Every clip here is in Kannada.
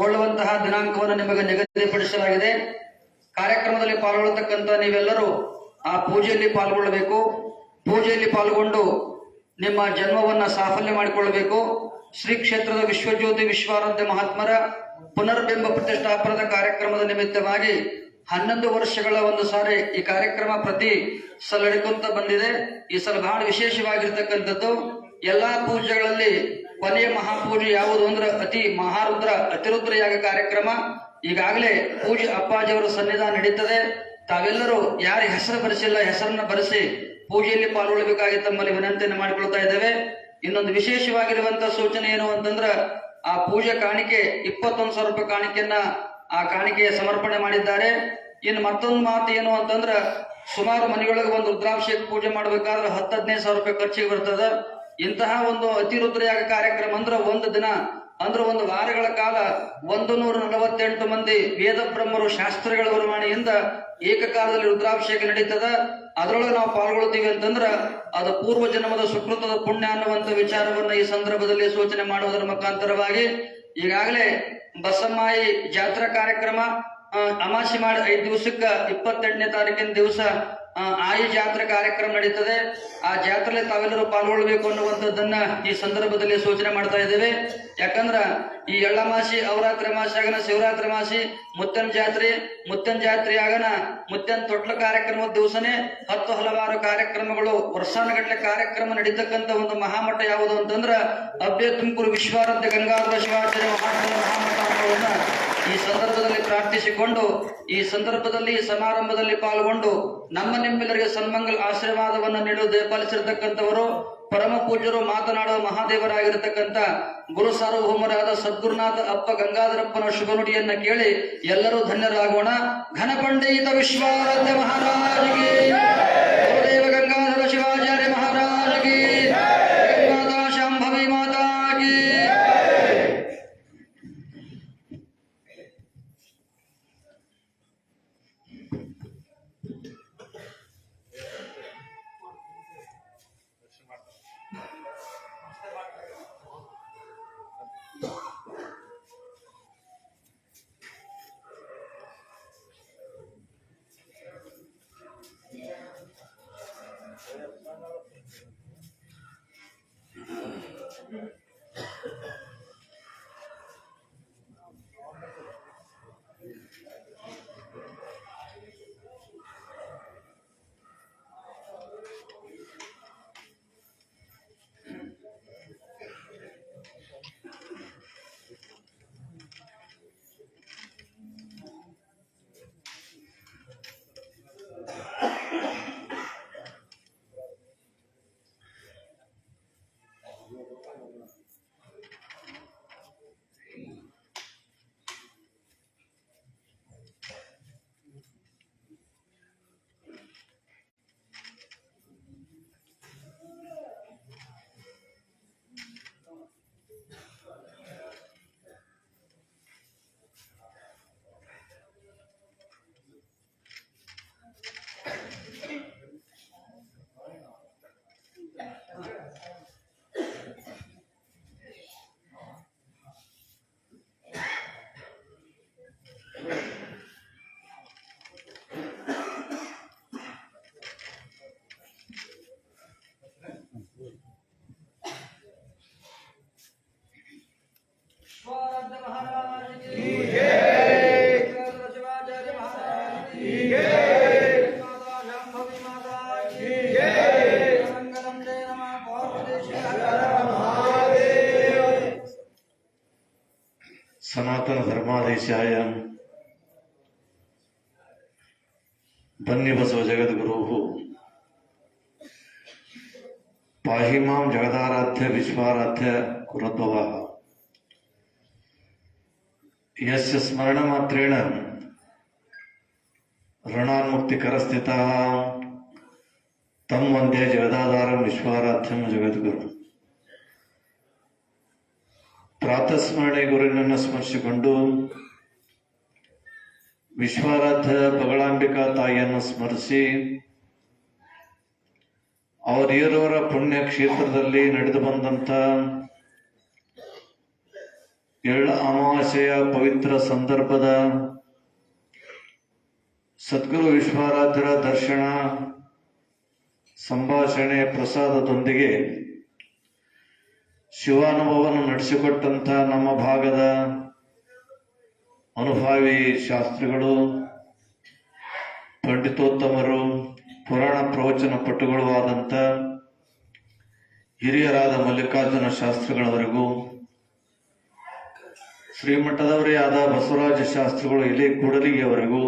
ಗೊಳ್ಳುವಂತಹ ದಿನಾಂಕವನ್ನು ನಿಮಗೆ ನಿಗದಿಪಡಿಸಲಾಗಿದೆ. ಕಾರ್ಯಕ್ರಮದಲ್ಲಿ ಪಾಲ್ಗೊಳ್ಳತಕ್ಕಂತ ನೀವೆಲ್ಲರೂ ಆ ಪೂಜೆಯಲ್ಲಿ ಪಾಲ್ಗೊಳ್ಳಬೇಕು. ಪೂಜೆಯಲ್ಲಿ ಪಾಲ್ಗೊಂಡು ನಿಮ್ಮ ಜನ್ಮವನ್ನ ಸಾಫಲ್ಯ ಮಾಡಿಕೊಳ್ಳಬೇಕು. ಶ್ರೀ ಕ್ಷೇತ್ರದ ವಿಶ್ವಜ್ಯೋತಿ ವಿಶ್ವಾರಾಧ್ಯ ಮಹಾತ್ಮರ ಪುನರ್ಬಿಂಬ ಪ್ರತಿಷ್ಠಾಪನದ ಕಾರ್ಯಕ್ರಮದ ನಿಮಿತ್ತವಾಗಿ 11 ವರ್ಷಗಳ ಒಂದು ಸಾರಿ ಈ ಕಾರ್ಯಕ್ರಮ ಪ್ರತಿ ಸಲ ನಡ್ಕೊಂತ ಬಂದಿದೆ. ಈ ಸಲ ಬಹಳ ವಿಶೇಷವಾಗಿರ್ತಕ್ಕಂಥದ್ದು. ಎಲ್ಲಾ ಪೂಜೆಗಳಲ್ಲಿ ಕೊನೆಯ ಮಹಾಪೂಜೆ ಯಾವುದು ಅಂದ್ರೆ ಅತಿರುದ್ರ ಯಾಗ ಕಾರ್ಯಕ್ರಮ. ಈಗಾಗಲೇ ಪೂಜೆ ಅಪ್ಪಾಜಿಯವರ ಸನ್ನಿಧಾನ ನಡೀತದೆ. ತಾವೆಲ್ಲರೂ ಯಾರ ಹೆಸರು ಬರೆಸಿಲ್ಲ ಹೆಸರನ್ನ ಬರೆಸಿ ಪೂಜೆಯಲ್ಲಿ ಪಾಲ್ಗೊಳ್ಳಬೇಕಾಗಿ ತಮ್ಮಲ್ಲಿ ವಿನಂತಿಯನ್ನು ಮಾಡಿಕೊಳ್ತಾ ಇದ್ದೇವೆ. ಇನ್ನೊಂದು ವಿಶೇಷವಾಗಿರುವಂತಹ ಸೂಚನೆ ಏನು ಅಂತಂದ್ರ ಆ ಪೂಜೆ ಕಾಣಿಕೆ 21,000 ರೂಪಾಯಿ ಕಾಣಿಕೆಯನ್ನ ಆ ಕಾಣಿಕೆಯ ಸಮರ್ಪಣೆ ಮಾಡಿದ್ದಾರೆ. ಇನ್ನು ಮತ್ತೊಂದು ಮಾತು ಏನು ಅಂತಂದ್ರ ಸುಮಾರು ಮನೆಯೊಳಗೆ ಒಂದು ರುದ್ರಾಭಿಷೇಕ ಪೂಜೆ ಮಾಡ್ಬೇಕಾದ್ರೆ 10-15,000 ರೂಪಾಯಿ ಖರ್ಚಿಗೆ ಬರ್ತದ. ಇಂತಹ ಒಂದು ಅತಿರುದ್ರಯಾಗ ಕಾರ್ಯಕ್ರಮ ಅಂದ್ರೆ ಒಂದು ದಿನ ಅಂದ್ರೆ ಒಂದು ವಾರಗಳ ಕಾಲ 148 ಮಂದಿ ವೇದ ಬ್ರಹ್ಮರು ಶಾಸ್ತ್ರಿಗಳ ವರ್ವಾಣಿಯಿಂದ ಏಕಕಾಲದಲ್ಲಿ ರುದ್ರಾಭಿಷೇಕ ನಡೀತದ. ಅದರೊಳಗೆ ನಾವು ಪಾಲ್ಗೊಳ್ತೀವಿ ಅಂತಂದ್ರ ಅದು ಪೂರ್ವ ಜನ್ಮದ ಸುಕೃತದ ಪುಣ್ಯ ಅನ್ನುವಂತ ವಿಚಾರವನ್ನ ಈ ಸಂದರ್ಭದಲ್ಲಿ ಸೂಚನೆ ಮಾಡುವುದರ ಮುಖಾಂತರವಾಗಿ ಈಗಾಗಲೇ ಬಸಮ್ಮಾಯಿ ಜಾತ್ರಾ ಕಾರ್ಯಕ್ರಮ ಅಮಾಸಿ ಮಾಡಿ 5 ದಿವಸಕ್ಕ 28ನೇ ತಾರೀಕಿನ ದಿವಸ ಆಯಿ ಜಾತ್ರೆ ಕಾರ್ಯಕ್ರಮ ನಡೀತದೆ. ಆ ಜಾತ್ರೆಯಲ್ಲಿ ತಾವೆಲ್ಲರೂ ಪಾಲ್ಗೊಳ್ಳಬೇಕು ಅನ್ನುವಂಥದ್ದನ್ನ ಈ ಸಂದರ್ಭದಲ್ಲಿ ಸೂಚನೆ ಮಾಡ್ತಾ ಇದ್ದೇವೆ. ಯಾಕಂದ್ರ ಈ ಎಳ್ಳಮಾಸಿ ಅವರಾತ್ರಿ ಮಾಸಿ ಆಗನ ಶಿವರಾತ್ರಿ ಮಾಸಿ ಮುತ್ತನ್ ಜಾತ್ರೆ ಆಗನ ಮುತ್ತನ್ ತೊಟ್ಲ ಕಾರ್ಯಕ್ರಮದ ದಿವಸನೇ ಹಲವಾರು ಕಾರ್ಯಕ್ರಮಗಳು ವರ್ಷಾನುಗಟ್ಟಲೆ ಕಾರ್ಯಕ್ರಮ ನಡೀತಕ್ಕಂಥ ಒಂದು ಮಹಾಮಠ ಯಾವುದು ಅಂತಂದ್ರ ಅಬ್ಬೆ ತುಮಕೂರು ವಿಶ್ವಾರಾಧ್ಯ ಗಂಗಾಧರ ಶಿವಾಚಾರ್ಯ ಮಹಾಮಠ ಅನ್ನೋದನ್ನ ಈ ಸಂದರ್ಭದಲ್ಲಿ ಪ್ರಾರ್ಥಿಸಿಕೊಂಡು ಈ ಸಂದರ್ಭದಲ್ಲಿ ಸಮಾರಂಭದಲ್ಲಿ ಪಾಲ್ಗೊಂಡು ನಿಮ್ಮೆಲ್ಲರಿಗೆ ಸನ್ಮಂಗಲ್ ಆಶೀರ್ವಾದವನ್ನು ನೀಡಲು ದಯಪಾಲಿಸಿರ್ತಕ್ಕಂಥವರು ಪರಮ ಪೂಜ್ಯರು ಮಾತನಾಡುವ ಮಹಾದೇವರಾಗಿರತಕ್ಕಂಥ ಗುರು ಸಾರ್ವಭೌಮರಾದ ಸದ್ಗುರುನಾಥ ಅಪ್ಪ ಗಂಗಾಧರಪ್ಪನ ಶುಭ ನುಡಿಯನ್ನ ಕೇಳಿ ಎಲ್ಲರೂ ಧನ್ಯರಾಗೋಣ. ಘನಪಂಡಿತ ವಿಶ್ವಾರಾಧ್ಯ ಮಹಾರಾಜಗೆ, ಗುರುದೇವ ಗಂಗಾಧರ ಶಿವಾಚಾರ್ಯ ಮಹಾರಾಜಗೆ, ಮಾತಾ ಶಾಂಭವಿ ಮಾತಾಗೆ. ಸನಾತನ ಧರ್ಮಾದೇಶಾಯ ಬನ್ನಿ ಬಸವ ಜಗದ್ಗುರು ಪಾಹಿ ಮಾಂ ಜಗದಾರಾಧ್ಯ ವಿಶ್ವಾರಾಧ್ಯ ಕುರುದ್ಭವ ಯಸ್ಯ ಸ್ಮರಣ ಮಾತ್ರೇಣ ಋಣಾನ್ಮುಕ್ತಿಕರಸ್ಥಿತ ತಂ ವಂದೇ ಜಗದಾಧಾರಂ ವಿಶ್ವಾರಾಧ್ಯಂ ಜಗದ್ಗುರು. ಪ್ರಾತಸ್ಮರಣೆ ಗುರುವಿನನ್ನು ಸ್ಮರಿಸಿಕೊಂಡು ವಿಶ್ವಾರಾಧ್ಯ ಬಗಳಾಂಬಿಕಾ ತಾಯಿಯನ್ನು ಸ್ಮರಿಸಿ ಅವರಿರೋರ ಪುಣ್ಯ ಕ್ಷೇತ್ರದಲ್ಲಿ ನಡೆದು ಬಂದಂತ ಎಳ್ಳ ಅಮಾವಾಸ್ಯೆಯ ಪವಿತ್ರ ಸಂದರ್ಭದ ಸದ್ಗುರು ವಿಶ್ವಾರಾಧ್ಯರ ದರ್ಶನ, ಸಂಭಾಷಣೆ, ಪ್ರಸಾದದೊಂದಿಗೆ ಶಿವಾನುಭವವನ್ನು ನಡೆಸಿಕೊಟ್ಟಂತ ನಮ್ಮ ಭಾಗದ ಅನುಭಾವಿ ಶಾಸ್ತ್ರಿಗಳು, ಪಂಡಿತೋತ್ತಮರು, ಪುರಾಣ ಪ್ರವಚನ ಪಟುಗಳು ಆದಂಥ ಹಿರಿಯರಾದ ಮಲ್ಲಿಕಾರ್ಜುನ ಶಾಸ್ತ್ರಿಗಳವರೆಗೂ, ಶ್ರೀಮಠದವರೇ ಆದ ಬಸವರಾಜ ಶಾಸ್ತ್ರಿಗಳು ಎಲೆ ಕೂಡಲಿಗೆಯವರೆಗೂ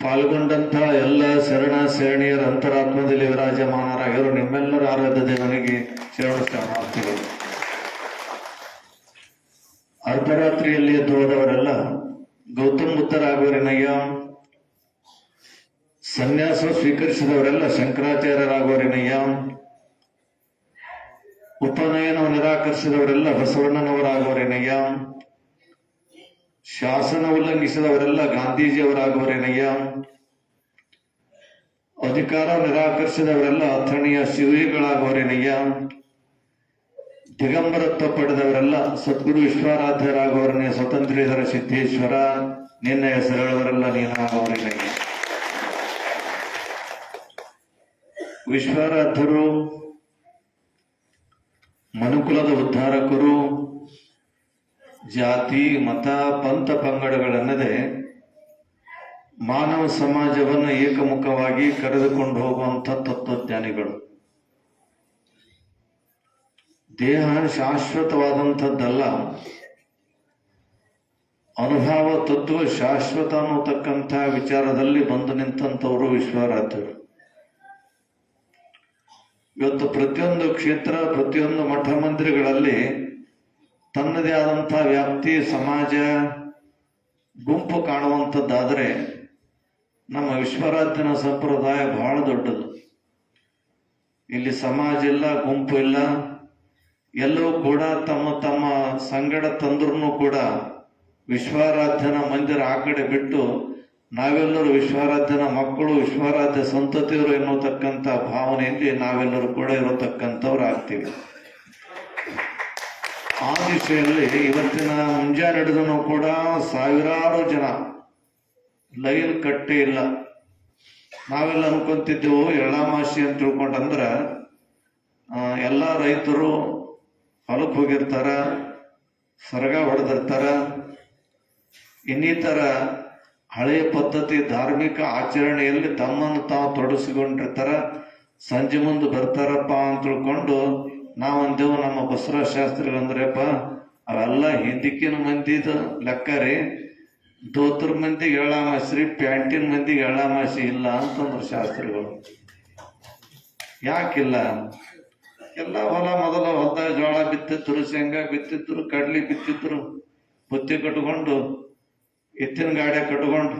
ಪಾಲ್ಗೊಂಡಂತ ಎಲ್ಲ ಶರಣ ಶರಣೀಯರ ಅಂತರಾತ್ಮದಲ್ಲಿ ವಿರಾಜಮಾನರಾಗಿರೋ ನಿಮ್ಮೆಲ್ಲರ ಆರಾಧ್ಯ ದೇವನಿಗೆ ಶರಣಾರ್ಥಿಗಳು. ಅರ್ಧರಾತ್ರಿಯಲ್ಲಿ ಎದ್ದು ಹೋದವರೆಲ್ಲ ಗೌತಮ ಬುದ್ಧರಾಗುವರೆನಯ್ಯ, ಸನ್ಯಾಸ ಸ್ವೀಕರಿಸಿದವರೆಲ್ಲ ಶಂಕರಾಚಾರ್ಯರಾಗುವರೆನಯ್ಯ, ಉಪನಯನವನ್ನು ನಿರಾಕರಿಸಿದವರೆಲ್ಲ ಬಸವಣ್ಣನವರಾಗುವರೆನಯ್ಯ, ಶಾಸನ ಉಲ್ಲಂಘಿಸಿದವರೆಲ್ಲ ಗಾಂಧೀಜಿಯವರಾಗುವರೆನಯ್ಯ, ಅಧಿಕಾರ ನಿರಾಕರಿಸಿದವರೆಲ್ಲ ಅಥಣಿಯ ಶಿವೀಗಳಾಗುವರೆನಯ್ಯ, ದಿಗಂಬರತ್ವ ಪಡೆದವರೆಲ್ಲ ಸದ್ಗುರು ವಿಶ್ವಾರಾಧ್ಯರಾಗುವರನೇ ಸ್ವತಂತ್ರ್ಯಧರ ಸಿದ್ದೇಶ್ವರ, ನಿನ್ನ ಹೆಸರುಗಳವರೆಲ್ಲ ನೀನಾಗುವರೆನಯ್ಯ. ವಿಶ್ವಾರಾಧ್ಯರು ಮನುಕುಲದ ಉದ್ಧಾರಕರು, ಜಾತಿ ಮತ ಪಂಥ ಪಂಗಡಗಳನ್ನದೇ ಮಾನವ ಸಮಾಜವನ್ನು ಏಕಮುಖವಾಗಿ ಕರೆದುಕೊಂಡು ಹೋಗುವಂಥ ತತ್ವಜ್ಞಾನಿಗಳು. ದೇಹ ಶಾಶ್ವತವಾದಂಥದ್ದಲ್ಲ, ಅನುಭವ ತತ್ವ ಶಾಶ್ವತ ಅನ್ನತಕ್ಕಂಥ ವಿಚಾರದಲ್ಲಿ ಬಂದು ನಿಂತಂಥವರು ವಿಶ್ವಾರಾಧ್ಯರು. ಇವತ್ತು ಪ್ರತಿಯೊಂದು ಕ್ಷೇತ್ರ, ಪ್ರತಿಯೊಂದು ಮಠ ಮಂದಿರಗಳಲ್ಲಿ ತನ್ನದೇ ಆದಂಥ ವ್ಯಾಪ್ತಿ, ಸಮಾಜ, ಗುಂಪು ಕಾಣುವಂಥದ್ದಾದರೆ ನಮ್ಮ ವಿಶ್ವಾರಾಧ್ಯನ ಸಂಪ್ರದಾಯ ಬಹಳ ದೊಡ್ಡದು. ಇಲ್ಲಿ ಸಮಾಜ ಇಲ್ಲ, ಗುಂಪು ಇಲ್ಲ, ಎಲ್ಲವೂ ಕೂಡ ತಮ್ಮ ತಮ್ಮ ಸಂಗಡ ತಂದ್ರೂ ಕೂಡ ವಿಶ್ವಾರಾಧ್ಯನ ಮಂದಿರ ಆ ಕಡೆ ಬಿಟ್ಟು ನಾವೆಲ್ಲರೂ ವಿಶ್ವಾರಾಧ್ಯನ ಮಕ್ಕಳು, ವಿಶ್ವಾರಾಧ್ಯ ಸಂತತಿಯರು ಎನ್ನುತಕ್ಕಂಥ ಭಾವನೆಯಲ್ಲಿ ನಾವೆಲ್ಲರೂ ಕೂಡ ಇರತಕ್ಕಂಥವ್ರು ಆಗ್ತೀವಿ. ಆ ದಿಶೆಯಲ್ಲಿ ಇವತ್ತಿನ ಮುಂಜಾನೆ ನಡೆದನು ಕೂಡ ಸಾವಿರಾರು ಜನ ಲೈನ್ ಕಟ್ಟೆ ಇಲ್ಲ. ನಾವೆಲ್ಲ ಅನ್ಕೊಂತಿದ್ದೆವು ಎಳ್ಳಾಮಾಸಿ ಅಂತ ತಿಳ್ಕೊಂಡಂದ್ರ ಎಲ್ಲ ರೈತರು ಹೊಲಕ್ಕೆ ಹೋಗಿರ್ತಾರ, ಸರಗ ಹೊಡೆದಿರ್ತಾರ, ಇನ್ನಿತರ ಹಳೆಯ ಪದ್ಧತಿ ಧಾರ್ಮಿಕ ಆಚರಣೆಯಲ್ಲಿ ತಮ್ಮನ್ನು ತಾವು ತೊಡಗಿಸಿಕೊಂಡಿರ್ತಾರ, ಸಂಜೆ ಮುಂದೆ ಬರ್ತಾರಪ್ಪ ಅಂತ ತಿಳ್ಕೊಂಡು ನಾವಂದೇವು ನಮ್ಮ ಬಸವರಾಜ ಶಾಸ್ತ್ರಿಗಳಂದ್ರಪ್ಪ ಅವೆಲ್ಲ ಹಿಂದಿಕ್ಕಿನ ಮಂದಿದ ಲೆಕ್ಕ ರೀ, ದೋತ್ರ ಮಂದಿಗೆ ಎಳ್ಳಾಮಾಸಿ ರೀ, ಪ್ಯಾಂಟಿನ ಮಂದಿಗೆ ಎಳ್ಳಾಮಾಸಿ ಇಲ್ಲ ಅಂತಂದ್ರು ಶಾಸ್ತ್ರಿಗಳು. ಯಾಕಿಲ್ಲ? ಎಲ್ಲ ಹೊಲ ಮೊದಲ ಹೊಲದಾಗ ಜೋಳ ಬಿತ್ತಿದ್ರು, ಶೇಂಗಾ ಬಿತ್ತಿದ್ರು, ಕಡ್ಲಿ ಬಿತ್ತಿದ್ರು, ಬುತ್ತಿ ಕಟ್ಕೊಂಡು ಎತ್ತಿನ ಗಾಡಿ ಕಟ್ಕೊಂಡು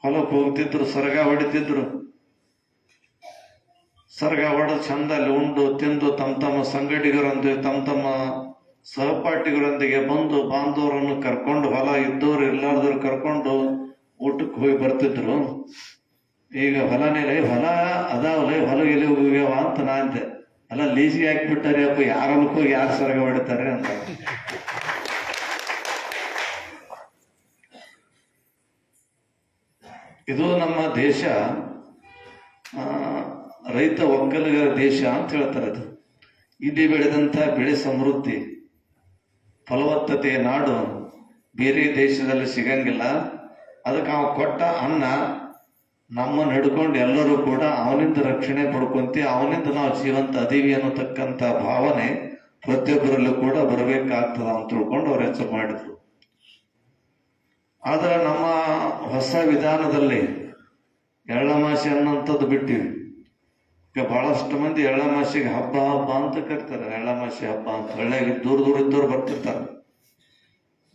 ಹೊಲಕ್ಕೆ ಹೋಗ್ತಿದ್ರು, ಸರಗ ಹೊಡಿತಿದ್ರು. ಸರಗ ಹೊಡೆದು ಚಂದ ಅಲ್ಲಿ ಉಂಡು ತಿಂದು ತಮ್ಮ ತಮ್ಮ ಸಂಗಡಿಗರೊಂದಿಗೆ, ತಮ್ಮ ತಮ್ಮ ಸಹಪಾಠಿಗಳೊಂದಿಗೆ ಬಂದು ಬಾಂಧವರನ್ನು ಕರ್ಕೊಂಡು, ಹೊಲ ಇದ್ದವ್ರು ಇಲ್ಲಾರ್ದವ್ರು ಕರ್ಕೊಂಡು ಊಟಕ್ಕೆ ಹೋಗಿ ಬರ್ತಿದ್ರು. ಈಗ ಹೊಲ ಅದಾವಲ್ಲ, ಹೊಲ ಎಲ್ಲಿ ಹೋಗ್ಯಾವ ಅಂತ ನಾ ಅಂತೆ. ಅಲ್ಲ ಲೀಸಿಗೆ ಹಾಕಿಬಿಟ್ಟಾರೆ ಅಪ್ಪ, ಯಾರ ಹೊಲಕ್ಕೆ ಹೋಗಿ ಯಾರು ಸರಗ ಹೊಡಿತಾರೆ ಅಂತ. ಇದು ನಮ್ಮ ದೇಶ ರೈತ ಒಕ್ಕಲಿಗರ ದೇಶ ಅಂತ ಹೇಳ್ತಾರೆ. ಅದು ಇಲ್ಲಿ ಬೆಳೆದಂಥ ಬೆಳೆ ಸಮೃದ್ಧಿ, ಫಲವತ್ತತೆಯ ನಾಡು ಬೇರೆ ದೇಶದಲ್ಲಿ ಸಿಗಂಗಿಲ್ಲ. ಅದಕ್ಕೆ ನಾವು ಕೊಟ್ಟ ಅನ್ನ ನಮ್ಮನ್ನು ಹಿಡ್ಕೊಂಡು ಎಲ್ಲರೂ ಕೂಡ ಅವನಿಂದ ರಕ್ಷಣೆ ಪಡ್ಕೊಂತೀವಿ, ಅವನಿಂದ ನಾವು ಜೀವಂತ ಅದೀವಿ ಅನ್ನತಕ್ಕಂಥ ಭಾವನೆ ಪ್ರತಿಯೊಬ್ಬರಲ್ಲೂ ಕೂಡ ಬರಬೇಕಾಗ್ತದ ಅಂತ ತಿಳ್ಕೊಂಡು ಅವ್ರು ಹೆಸರು ಮಾಡಿದ್ರು. ಆದ್ರೆ ನಮ್ಮ ಹೊಸ ವಿಧಾನದಲ್ಲಿ ಎಳ್ಳಮಾಸಿ ಅನ್ನೋಂಥದ್ದು ಬಿಟ್ಟಿವಿ. ಈಗ ಬಹಳಷ್ಟು ಮಂದಿ ಎಳ್ಳಮಾಸಿಗೆ ಹಬ್ಬ ಅಂತ ಕರಿತಾರೆ. ಎಳ್ಳಮಾಸಿ ಹಬ್ಬ ಅಂತ ಹಳ್ಳಿಯಾಗಿ ದೂರ ಇದ್ದವ್ರು ಬರ್ತಿರ್ತಾರೆ.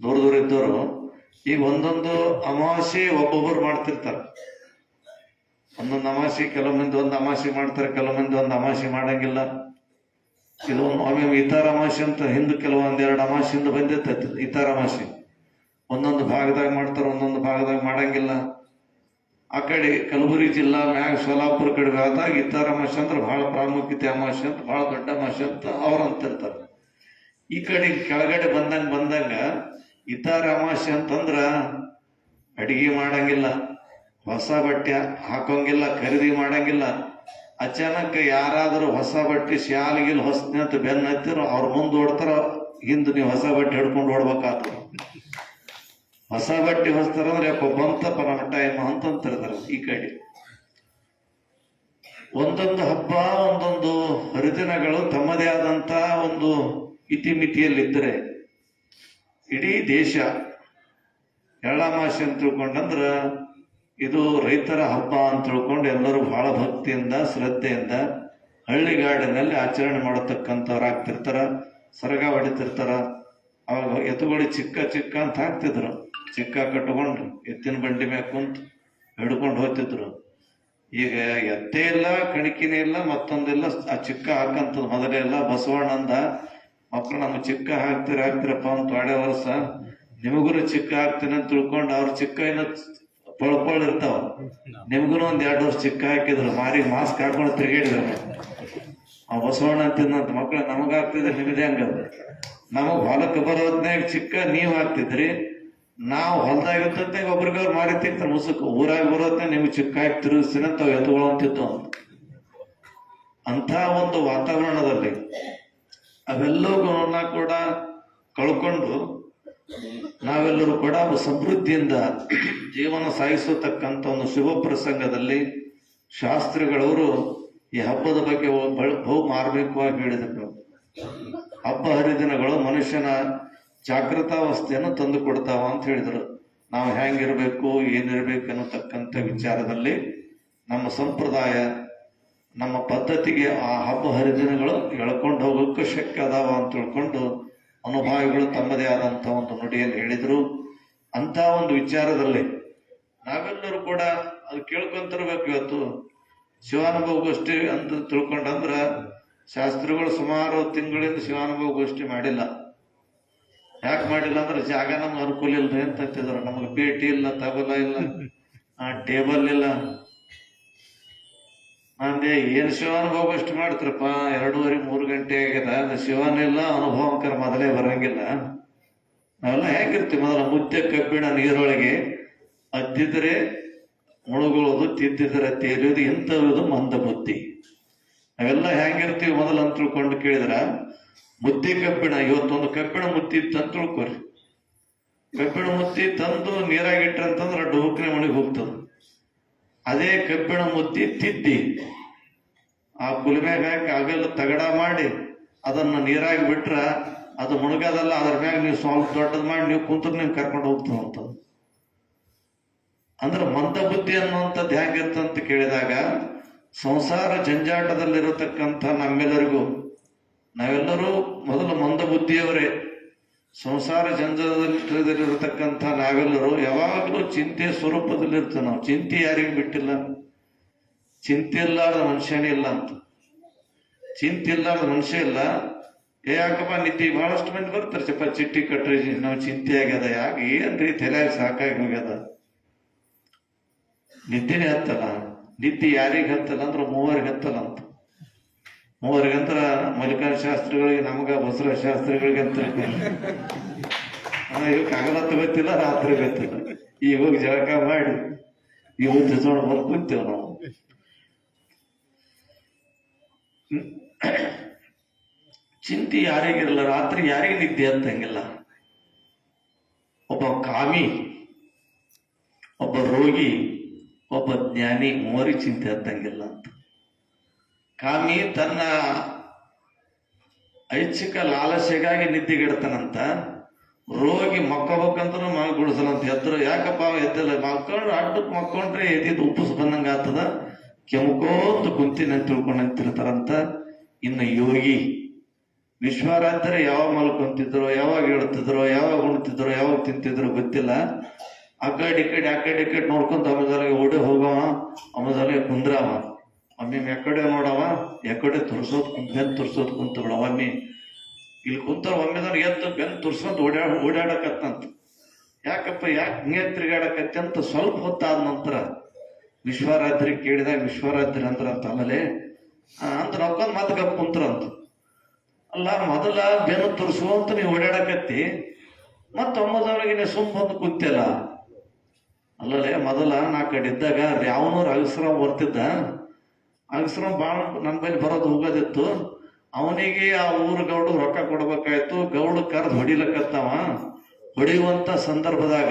ದೂರ ಇದ್ದವರು ಈಗ ಒಂದೊಂದು ಅಮಾವಾಸ್ಯೆ ಒಬ್ಬೊಬ್ಬರು ಮಾಡ್ತಿರ್ತಾರೆ. ಒಂದೊಂದು ಅಮಾವಾಸ್ಯೆ ಕೆಲವು ಮಂದಿ ಒಂದು ಅಮಾವಾಸ್ಯೆ ಮಾಡ್ತಾರೆ, ಕೆಲವು ಮಂದಿ ಒಂದು ಅಮಾವಾಸ್ಯೆ ಮಾಡಂಗಿಲ್ಲ. ಇದು ಒಮ್ಮೆ ಇತಾರ ಅಮಾವಾಸ್ಯೆ ಅಂತ ಹಿಂದೆ ಕೆಲವೊಂದೆರಡು ಅಮಾವಾಸ್ಯೆಯಿಂದ ಬಂದಿರ್ತೈತಿ. ಇತಾರ ಅಮಾವಾಸ್ಯೆ ಒಂದೊಂದು ಭಾಗದಾಗ ಮಾಡ್ತಾರೆ, ಒಂದೊಂದು ಭಾಗದಾಗ ಮಾಡಂಗಿಲ್ಲ. ಆ ಕಡೆ ಕಲಬುರಗಿ ಜಿಲ್ಲಾ ಮ್ಯಾಗ ಸೋಲಾಪುರ ಕಡೆ ಆದಾಗ ಇತಾರ ಅಮಾವಾಸ್ಯೆ ಅಂದ್ರೆ ಬಹಳ ಪ್ರಾಮುಖ್ಯತೆ ಅಮಾವಾಸ್ಯೆ ಅಂತ, ಬಹಳ ದೊಡ್ಡ ಅಮಾವಾಸ್ಯೆ ಅಂತ ಅವ್ರು ಅಂತಿರ್ತಾರೆ. ಈ ಕಡೆ ಕೆಳಗಡೆ ಬಂದಂಗ ಇತಾರ ಅಮಾವಾಸ್ಯೆ ಅಂತಂದ್ರ ಅಡಿಗೆ ಮಾಡಂಗಿಲ್ಲ, ಹೊಸ ಬಟ್ಟೆ ಹಾಕೋಂಗಿಲ್ಲ, ಖರೀದಿ ಮಾಡಂಗಿಲ್ಲ. ಅಚಾನಕ್ ಯಾರಾದ್ರೂ ಹೊಸ ಬಟ್ಟೆ ಶಾಲಿಗಿಲ್ ಹೊಸನೆ ಅಂತ ಬೆನ್ನ ಹತ್ತಿರ ಅವ್ರ ಮುಂದೆ ಓಡ್ತಾರ, ಹಿಂದ್ ನೀವು ಹೊಸ ಬಟ್ಟೆ ಹಿಡ್ಕೊಂಡು ಓಡ್ಬೇಕಾಗ್ತದ. ಹೊಸ ಬಟ್ಟೆ ಹೊಸ್ತಾರ ಅಂದ್ರೆ ಯಪ್ಪ ಬಂತಪ್ಪ ನಮ್ಮ ಟೈಮ್ ಅಂತಂತಿರ್ತಾರ. ಈ ಕಡೆ ಒಂದೊಂದು ಹಬ್ಬ, ಒಂದೊಂದು ಹರಿದಿನಗಳು ತಮ್ಮದೇ ಆದಂತ ಒಂದು ಇತಿಮಿತಿಯಲ್ಲಿದ್ದರೆ ಇಡೀ ದೇಶ ಎಳ್ಳಮಾಸೆ ಅಂತ ತಿಳ್ಕೊಂಡಂದ್ರ ಇದು ರೈತರ ಹಬ್ಬ ಅಂತ ತಿಳ್ಕೊಂಡು ಎಲ್ಲರೂ ಬಹಳ ಭಕ್ತಿಯಿಂದ ಶ್ರದ್ಧೆಯಿಂದ ಹಳ್ಳಿಗಾಡಿನಲ್ಲಿ ಆಚರಣೆ ಮಾಡತಕ್ಕಂಥವ್ರಾಗ್ತಿರ್ತಾರ. ಸರಗ ಹೊಡಿತಿರ್ತಾರ. ಅವಾಗ ಎತ್ತುಗಳು ಚಿಕ್ಕ ಚಿಕ್ಕ ಅಂತ ಹಾಕ್ತಿದ್ರು. ಚಿಕ್ಕ ಕಟ್ಕೊಂಡು ಎತ್ತಿನ ಬಂಡಿ ಮ್ಯಾಗ ಕುಂತು ಹಿಡ್ಕೊಂಡು ಹೋಗ್ತಿದ್ರು. ಈಗ ಎತ್ತೇ ಇಲ್ಲ, ಕಣಿಕಿನೇ ಇಲ್ಲ, ಮತ್ತೊಂದಿಲ್ಲ. ಆ ಚಿಕ್ಕ ಹಾಕಂತದ್ ಮೊದಲೇ ಇಲ್ಲ. ಬಸವಣ್ಣಂದ ಮಕ್ಕಳು ನಮ್ಮ ಚಿಕ್ಕ ಹಾಕ್ತಿರಪ್ಪ ಅಂತ ಒಳ್ಳೆ ವರ್ಷ ನಿಮಗೂ ಚಿಕ್ಕ ಹಾಕ್ತೀನಿ ಅಂತ ತಿಳ್ಕೊಂಡು ಅವ್ರ ಚಿಕ್ಕ ಏನೋ ಪೊಳ್ಪೊಳ್ ಇರ್ತಾವ. ನಿಮ್ಗೂ ಒಂದ್ 2 ವರ್ಷ ಚಿಕ್ಕ ಹಾಕಿದ್ರು. ಮಾರಿಗೆ ಮಾಸ್ಕ್ ಹಾಕೊಂಡು ತಿರುಗಾಡಿದ್ರು. ಆ ಬಸವಣ್ಣ ಅಂತಿದ್ನಂತ, ಮಕ್ಳ ನಮಗ ಆಗ್ತಿದ್ರೆ ನಿಮ್ದೇ ಹಂಗದ. ನಮಗ್ ಹೊಲಕ್ಕೆ ಬರೋದ್ನಾಗ ಚಿಕ್ಕ ನೀವ್ ಹಾಕ್ತಿದ್ರಿ, ನಾವು ಹೊಲದಾಗಿರ್ತಂತೆ ಒಬ್ರಿಗವ್ರು ಮಾರಿ ತಿಂತಾರೆ ಮುಸುಕ್. ಊರಾಗ ಬರೋದ್ನಾಗ ನಿಮ್ಗೆ ಚಿಕ್ಕ ಹಾಕಿ ತಿರುಗಿಸ್ತೀನಿ ಅಂತ ಎತ್ತುಗಳು ಅಂತಿತ್ತು. ಅಂತ ಒಂದು ವಾತಾವರಣದಲ್ಲಿ ಅವೆಲ್ಲವನ್ನ ಕೂಡ ಕಳ್ಕೊಂಡು ನಾವೆಲ್ಲರೂ ಕೂಡ ಸಮೃದ್ಧಿಯಿಂದ ಜೀವನ ಸಾಗಿಸತಕ್ಕಂಥ ಒಂದು ಶುಭ ಪ್ರಸಂಗದಲ್ಲಿ ಶಾಸ್ತ್ರಿಗಳವರು ಈ ಹಬ್ಬದ ಬಗ್ಗೆ ಬಹು ಮಾರ್ಮಿಕವಾಗಿ ಹೇಳಿದರು. ಹಬ್ಬ ಹರಿದಿನಗಳು ಮನುಷ್ಯನ ಜಾಗೃತಾವಸ್ಥೆಯನ್ನು ತಂದು ಕೊಡ್ತಾವ ಅಂತ ಹೇಳಿದರು. ನಾವು ಹೆಂಗಿರ್ಬೇಕು, ಏನಿರ್ಬೇಕು ಅನ್ನತಕ್ಕಂಥ ವಿಚಾರದಲ್ಲಿ ನಮ್ಮ ಸಂಪ್ರದಾಯ, ನಮ್ಮ ಪದ್ಧತಿಗೆ ಆ ಹಬ್ಬ ಹರಿದಿನಗಳು ಎಳ್ಕೊಂಡು ಹೋಗೋಕ್ಕೂ ಶಕ್ಯ ಅದಾವ ಅಂತ ತಿಳ್ಕೊಂಡು ಅನುಭಾವಿಗಳು ತಮ್ಮದೇ ಆದಂಥ ಒಂದು ನುಡಿಯಲ್ಲಿ ಹೇಳಿದ್ರು. ಅಂತ ಒಂದು ವಿಚಾರದಲ್ಲಿ ನಾವೆಲ್ಲರೂ ಕೂಡ ಅದು ಕೇಳ್ಕೊಂತಿರ್ಬೇಕು. ಇವತ್ತು ಶಿವಾನುಭವ ಗೋಷ್ಠಿ ಅಂತ ತಿಳ್ಕೊಂಡಂದ್ರ ಶಾಸ್ತ್ರಿಗಳು ಸುಮಾರು ತಿಂಗಳಿಂದ ಶಿವಾನುಭವ ಗೋಷ್ಠಿ ಮಾಡಿಲ್ಲ. ಯಾಕೆ ಮಾಡಿಲ್ಲ ಅಂದ್ರೆ ಜಾಗ ನಮ್ಗೆ ಅನುಕೂಲ ಇಲ್ರಿ ಅಂತ ಅಂತಿದ್ರು. ನಮಗೆ ಪೇಟಿ ಇಲ್ಲ, ತಬಲ ಇಲ್ಲ, ಟೇಬಲ್ ಇಲ್ಲ. ಅಂದೆ ಏನ್ ಶಿವಾನುಭವ ಗೋಷ್ಠಿ ಮಾಡ್ತಾರಪ್ಪ, 2:30-3 ಗಂಟೆ ಆಗ್ಯದ, ಅದು ಶಿವನಿಲ್ಲ, ಅನುಭವಂಕರ ಮೊದಲೇ ಬರಂಗಿಲ್ಲ. ನಾವೆಲ್ಲ ಹೇಗಿರ್ತೀವಿ, ಮೊದಲ ಮುದ್ದೆ ಕಬ್ಬಿಣ ನೀರೊಳಗೆ ಅದ್ದಿದ್ರೆ ಮುಳುಗುವುದು, ತಿದ್ದಿದ್ರೆ ತೇಲುವುದು, ಇಂಥವುದು ಮಂದ ಬುದ್ಧಿ. ನಾವೆಲ್ಲ ಹೆಂಗಿರ್ತೀವಿ ಮೊದಲು ಅಂತ ತಿಳ್ಕೊಂಡು ಕೇಳಿದ್ರ, ಮುದ್ದೆ ಕಬ್ಬಿಣ, ಇವತ್ತೊಂದು ಕಬ್ಬಿಣ ಮುದ್ದಿ ಅಂತ ತಿಳ್ಕೊರಿ. ಕಬ್ಬಿಣ ಮುದ್ದಿ ತಂದು ನೀರಾಗಿಟ್ರಂತಂದ್ರೆ ಡೋಕ್ನೆ ಮನೆಗೆ ಹೋಗ್ತದ. ಅದೇ ಕಬ್ಬಿಣ ಮುದ್ದಿ ತಿದ್ದಿ ಆ ಕುಲುಮೆಗ ಹಾಕಿ ಆಗಲ್ಲ ತಗಡ ಮಾಡಿ ಅದನ್ನ ನೀರಾಗಿ ಬಿಟ್ರ ಅದು ಮುಳುಗದಲ್ಲ. ಅದ್ರ ಮ್ಯಾಗ ನೀವು ಸ್ವಲ್ಪ ದೊಡ್ಡದ್ ಮಾಡಿ ನೀವು ಕುಂತ್ರ ನೀವು ಕರ್ಕೊಂಡು ಹೋಗ್ತದಂತ. ಅಂದ್ರೆ ಮಂದ ಬುದ್ಧಿ ಅನ್ನುವಂಥದ್ದು ಹೆಂಗಿರ್ತಂತ ಕೇಳಿದಾಗ, ಸಂಸಾರ ಜಂಜಾಟದಲ್ಲಿರತಕ್ಕಂಥ ನಮ್ಮೆಲ್ಲರಿಗೂ, ನಾವೆಲ್ಲರೂ ಮೊದಲು ಮಂದ ಬುದ್ಧಿಯವರೇ. ಸಂಸಾರ ಜಂಜಾಟದಲ್ಲಿರತಕ್ಕಂಥ ನಾವೆಲ್ಲರೂ ಯಾವಾಗಲೂ ಚಿಂತೆ ಸ್ವರೂಪದಲ್ಲಿರ್ತೇವೆ. ನಾವು ಚಿಂತೆ ಯಾರಿಗೂ ಬಿಟ್ಟಿಲ್ಲ. ಚಿಂತೆ ಇಲ್ಲಾರ್ದ ಮನುಷ್ಯನೇ ಇಲ್ಲ ಅಂತ. ಚಿಂತೆ ಇಲ್ಲಾರ್ದ ಮನುಷ್ಯ ಇಲ್ಲ. ಯಾಕಪ್ಪ ನಿದ್ದೆ ಬಹಳಷ್ಟು ಮಂದಿ ಬರ್ತಾರೆ, ಚಪ್ಪ ಚಿಟ್ಟಿ ಕಟ್ರಿ ನಾವು ಚಿಂತೆ ಆಗ್ಯದ. ಯಾಕೆ ಏನ್ರಿ ತಲೆಯಾಗ ಸಾಕಾಗಿ ಹೋಗ್ಯದ, ನಿದ್ದೆನೇ ಹತ್ತಲ್ಲ. ನಿದ್ದೆ ಯಾರಿಗೆ ಹತ್ತಲ್ಲ ಅಂದ್ರೆ 3 ಹತ್ತಲ್ಲ ಅಂತ. 3 ಮಲ್ಲಿಕಾರ್ಜುನ ಶಾಸ್ತ್ರಿಗಳಿಗೆ, ನಮಗ ಬಸವರಾಜ ಶಾಸ್ತ್ರಿಗಳಿಗೆ ಅಂತ ಇವಕ್ಕೆ ಹಗಲತ್ತ ಗೊತ್ತಿಲ್ಲ, ರಾತ್ರಿ ಗೊತ್ತಿಲ್ಲ. ಈಗ ಹೋಗಿ ಜಳಕ ಮಾಡಿ ಇವು ತಿಳ್ಕೊಂಡು ಬಂದು ಕುಂತೇವ್ ನಾವು. ಚಿಂತೆ ಯಾರಿಗಿರಲ್ಲ, ರಾತ್ರಿ ಯಾರಿಗೆ ನಿದ್ದೆ ಅಂತಂಗಿಲ್ಲ. ಒಬ್ಬ ಕಾಮಿ, ಒಬ್ಬ ರೋಗಿ, ಒಬ್ಬ ಜ್ಞಾನಿ, 3 ಚಿಂತೆ ಅಂತಂಗಿಲ್ಲ ಅಂತ. ಕಾಮಿ ತನ್ನ ಐಚ್ಛಿಕ ಲಾಲಸೆಗಾಗಿ ನಿದ್ದೆಗಿಡ್ತಾನಂತ. ರೋಗಿ ಮಕ್ಕಬೇಕಂತೂ ಗುಡಿಸಲಂತ. ಎದ್ರು ಯಾಕಪ್ಪ ಎದ್ದಿಲ್ಲ, ಮಕ್ಕಳು ಅಡ್ಡಕ್ಕೆ ಮಕ್ಕೊಂಡ್ರೆ ಎದ್ದಿದ್ದು ಉಪ್ಪುಸ್ ಬಂದಂಗ ಆಗ್ತದ, ಕೆಮ್ಕೋತ ಕುಂತಿನ ತಿಳ್ಕೊಂಡಂತಿರ್ತಾರಂತ. ಇನ್ನು ಯೋಗಿ ವಿಶ್ವರಾತ್ರಿ ಯಾವಾಗ ಮಲ್ಕೊಂತಿದ್ರು, ಯಾವಾಗ ಹೇಳ್ತಿದ್ರು, ಯಾವಾಗ ಉಣ್ತಿದ್ರು, ಯಾವಾಗ ತಿಂತಿದ್ರು ಗೊತ್ತಿಲ್ಲ. ಆ ಕಡೆ ಈ ಕಡೆ ನೋಡ್ಕೊಂತ ಅಮ್ಮದೊಳಗೆ ಓಡಿ ಹೋಗವ, ಅಮ್ಮದೊಳಗೆ ಕುಂದ್ರವ. ಒಮ್ಮೆ ಎಕಡೆ ನೋಡವ, ಎಕಡೆ ಬೆನ್ ತುರ್ಸೋದ್ ಕುಂತ ಬಿಡವ. ಒಮ್ಮೆ ಇಲ್ಲಿ ಕುಂತ ಒಮ್ಮೆದವ್ರು ಎದ್ದು ಬೆನ್ ತುರ್ಸ್ಕೊಂತ ಓಡಾಡಕತ್ತಂತ. ಯಾಕಪ್ಪ ಯಾಕೆ ಹಿಂಗೆ ತಿರುಗಾಡಕತ್ತೆ ಅಂತ ಸ್ವಲ್ಪ ಹೊತ್ತಾದ ನಂತರ ವಿಶ್ವರಾತ್ರಿ ಕೇಳಿದಾಗ, ವಿಶ್ವರಾತ್ರಿ ಅಂದ್ರಂತ ಆಮೇಲೆ ಅಂತ ನಕ್ಕೊಂಡ್ ಮತ್ತೆ ಗಪ್ ಕುಂತ್ರಂತ. ಅಲ್ಲ ಮೊದಲ ಬೆನ್ನು ತುರ್ಸುವಂತ ನೀವು ಓಡಾಡಕತ್ತಿ ಮತ್ತ ಒಮ್ಮದವನಿಗೆ ನೀ ಸುಮ್ ಬಂದು ಕುಂತಿಲ್ಲ. ಅಲ್ಲಲ್ಲೇ ಮೊದಲ ನಾ ಕಡೆ ಇದ್ದಾಗ ಯಾವನೂರು ಅಗಸ್ರಾವ್ ಬರ್ತಿದ್ದ. ಅಗಸ್ರಾವ್ ಭಾಳ ನನ್ನ ಬಳಿ ಬರೋದು ಹೋಗೋದಿತ್ತು. ಅವನಿಗೆ ಆ ಊರ ಗೌಡು ರೊಕ್ಕ ಕೊಡ್ಬೇಕಾಯ್ತು. ಗೌಡು ಕರ್ದು ಹೊಡಿಲಕತ್ತವ. ಹೊಡೆಯುವಂತ ಸಂದರ್ಭದಾಗ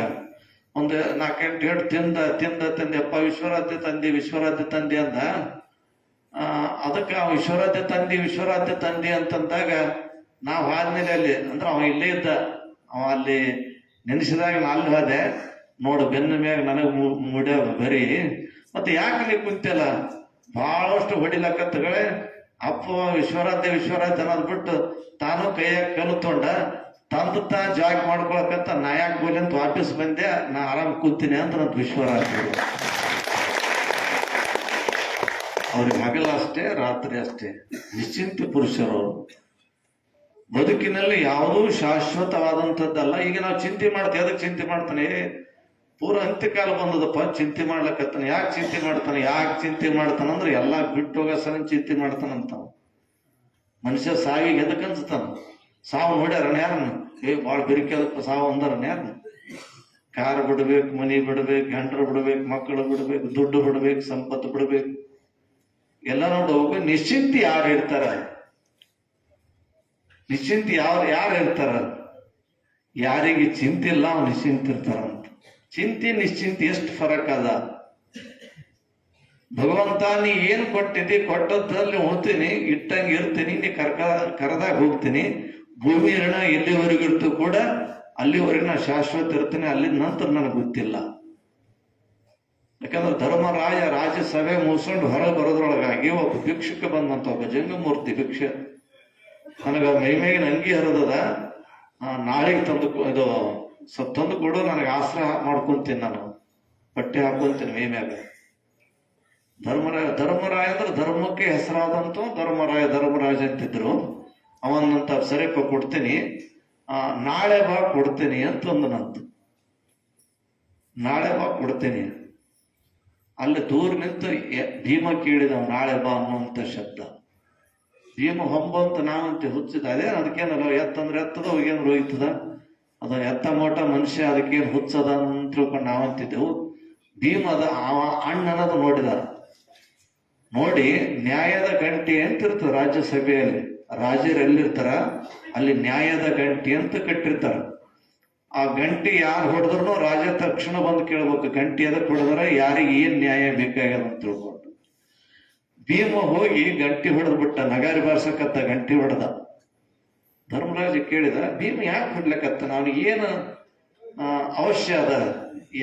ಒಂದು 4-8 ಏಟು ತಿಂದ ಅಪ್ಪ ವಿಶ್ವರಾಧ್ಯ ತಂದಿ ಅಂದ. ಅದಕ್ಕೆ ವಿಶ್ವರಾಧ್ಯ ತಂದಿ ಅಂತಂದಾಗ ನಾವು ಆದ್ಮೇಲೆ ಅಲ್ಲಿ ಅಂದ್ರೆ ಅವ ಇಲ್ಲೇ ಇದ್ದ. ಅವ ಅಲ್ಲಿ ನೆನೆಸಿದಾಗ ನಾ ಅಲ್ಲಿ ಹೋದೆ. ನೋಡು ಬೆನ್ನ ಮ್ಯಾಗ ನನಗೆ ಮುಡ್ಯ ಬರೀ ಮತ್ತೆ ಯಾಕೆ ನೀ ಕುಂತಿಲ್ಲ ಬಹಳಷ್ಟು ಹೊಡಿಲಕತ್ತಗಳೇ. ಅಪ್ಪ ವಿಶ್ವರಾಧ್ಯ ಅನ್ನೋದು ಬಿಟ್ಟು ತಾನು ಕೈಯಾಗ ಕಲ್ತ್ಕೊಂಡ ತಂದ ಜಾಗ್ ಮಾಡ್ಕೊಳಕಂತ ನಾ ಯಾಕೆ ಬೋಲಿ ಅಂತ ವಾಪಸ್ ಬಂದೆ. ನಾ ಆರಾಮ್ ಕೂತೀನಿ ಅಂತ ನಂದು ವಿಶ್ವರಾಧ್ಯ. ಅವ್ರಿಗೆ ಹಗಲ ಅಷ್ಟೇ ರಾತ್ರಿ ಅಷ್ಟೇ ನಿಶ್ಚಿಂತ ಪುರುಷರು. ಬದುಕಿನಲ್ಲಿ ಯಾವುದೂ ಶಾಶ್ವತವಾದಂಥದ್ದಲ್ಲ. ಈಗ ನಾವು ಚಿಂತೆ ಮಾಡ್ತೀವಿ. ಅದಕ್ಕೆ ಚಿಂತೆ ಮಾಡ್ತಾನೆ ಪೂರ ಅಂತ್ಯಕಾಲ ಬಂದದಪ್ಪ ಚಿಂತೆ ಮಾಡ್ಲಕತ್ತಾನೆ. ಯಾಕೆ ಚಿಂತೆ ಮಾಡ್ತಾನಂದ್ರೆ ಎಲ್ಲಾ ಬಿಟ್ಟು ಹೋಗೋ ಸಲ ಚಿಂತೆ ಮಾಡ್ತಾನಂತ. ಮನುಷ್ಯ ಸಾವಿಗೆ ಎದಕ್ ಅನ್ಸ್ತಾನ? ಸಾವು ನೋಡ್ಯಾರನ ಯಾರನ್ನ? ಭಾಳ ಬೆರಿಕೆ ಅದಕ್ಕೆ ಸಾವು ಅಂದಾರನ ಯಾರನ್ನ? ಕಾರ್ ಬಿಡ್ಬೇಕು, ಮನಿ ಬಿಡ್ಬೇಕು, ಹೆಂಡ್ರು ಬಿಡ್ಬೇಕು, ಮಕ್ಕಳು ಬಿಡ್ಬೇಕು, ದುಡ್ಡು ಬಿಡ್ಬೇಕು, ಸಂಪತ್ತು ಬಿಡ್ಬೇಕು, ಎಲ್ಲ ನೋಡಿ ಹೋಗಿ ನಿಶ್ಚಿಂತಿ ಯಾರು ಇರ್ತಾರ? ನಿಶ್ಚಿಂತಿ ಯಾರು ಇರ್ತಾರ? ಯಾರಿಗೆ ಚಿಂತೆ ಇಲ್ಲ ಅವ್ನು ನಿಶ್ಚಿಂತ ಇರ್ತಾರಂತ. ಚಿಂತೆ ನಿಶ್ಚಿಂತೆ ಎಷ್ಟು ಫರಕ್ ಅದ. ಭಗವಂತ ನೀ ಏನ್ ಕೊಟ್ಟಿದ್ದಿ ಕೊಟ್ಟದ್ರಲ್ಲಿ ಉಣ್ತೀನಿ, ಇಟ್ಟಂಗೆ ಇರ್ತೀನಿ, ನೀ ಕರೆದಾಗ ಹೋಗ್ತೀನಿ. ಭೂಮಿ ಋಣ ಎಲ್ಲಿವರೆಗಿರ್ತು ಕೂಡ ಅಲ್ಲಿವರೆಗೆ ನಾ ಶಾಶ್ವತ ಇರ್ತೀನಿ. ಅಲ್ಲಿನ ನಂತರ ನನಗೆ ಗೊತ್ತಿಲ್ಲ. ಯಾಕಂದ್ರೆ ಧರ್ಮರಾಜ ರಾಜ್ಯಸಭೆ ಮುಗಿಸ್ಕೊಂಡು ಹೊರಗೆ ಬರೋದ್ರೊಳಗಾಗಿ ಒಬ್ಬ ಭಿಕ್ಷುಕ ಬಂದಂತ, ಒಬ್ಬ ಜಂಗಮೂರ್ತಿ ಭಿಕ್ಷ. ನನಗ ಮೈಮೇಗಿನ ಅಂಗಿ ಹರಿದದ, ನಾಳೆಗೆ ತಂದು ಕೊಡು, ನನಗೆ ಆಶ್ರಯ ಮಾಡ್ಕೊಂತೀನಿ, ನಾನು ಬಟ್ಟೆ ಹಾಕೊಂತೀನಿ ಮೈ ಮ್ಯಾಗ. ಧರ್ಮರಾಯ ಅಂದ್ರೆ ಧರ್ಮಕ್ಕೆ ಹೆಸರಾದಂತ ಧರ್ಮರಾಜ ಅಂತಿದ್ರು. ಅವನಂತ ಸರಿಪ ಕೊಡ್ತೀನಿ, ನಾಳೆ ಬಾ ಕೊಡ್ತೀನಿ ಅಂತ ಒಂದನಂತ. ನಾಳೆ ಬಾ ಕೊಡ್ತೀನಿ. ಅಲ್ಲಿ ದೂರ ನಿಂತು ಭೀಮ ಕೇಳಿದ ನಾಳೆ ಬಾ ಅನ್ನುವಂತ ಶಬ್ದ. ಭೀಮ ಹೊಂಬಂತ ನಾವಂತೆ ಹುಚ್ಚಿದ. ಅದೇ ಅದಕ್ಕೇನಲ್ಲ ಎತ್ತಂದ್ರೆ ಎತ್ತದ, ಹೋಗೇನು ಹೋಯ್ತದ, ಅದು ಎತ್ತ ಮೋಟ ಮನುಷ್ಯ, ಅದಕ್ಕೇನು ಹುಚ್ಚದ ಅಂತ ತಿಳ್ಕೊಂಡು ನಾವಂತಿದ್ದೆವು. ಭೀಮ ಅವ ಅಣ್ಣನದು ನೋಡಿ ನ್ಯಾಯದ ಗಂಟೆ ಅಂತ ಇರ್ತದೆ ರಾಜ್ಯಸಭೆಯಲ್ಲಿ. ರಾಜರು ಎಲ್ಲಿರ್ತಾರ ಅಲ್ಲಿ ನ್ಯಾಯದ ಗಂಟೆ ಅಂತ ಕಟ್ಟಿರ್ತಾರ. ಆ ಗಂಟೆ ಯಾರು ಹೊಡೆದ್ರು ರಾಜ ತಕ್ಷಣ ಬಂದು ಕೇಳ್ಬೇಕು, ಗಂಟೆ ಅದಕ್ಕೆ ಹೊಡೆದ್ರ ಯಾರಿಗೆ ಏನ್ ನ್ಯಾಯ ಬೇಕಾಗ್ಯದ ಅಂತ ತಿಳ್ಕೊಂಡು. ಭೀಮ ಹೋಗಿ ಗಂಟೆ ಹೊಡೆದ್ ಬಿಟ್ಟ, ನಗಾರಿ ಬಾರ್ಸಕತ್ತ, ಗಂಟೆ ಹೊಡೆದ. ಧರ್ಮರಾಜ ಕೇಳಿದ, ಭೀಮ ಯಾಕೆ ಹೊಡ್ಲಕತ್ತ? ಅವನಿಗೆ ಏನು ಅವಶ್ಯ ಅದ,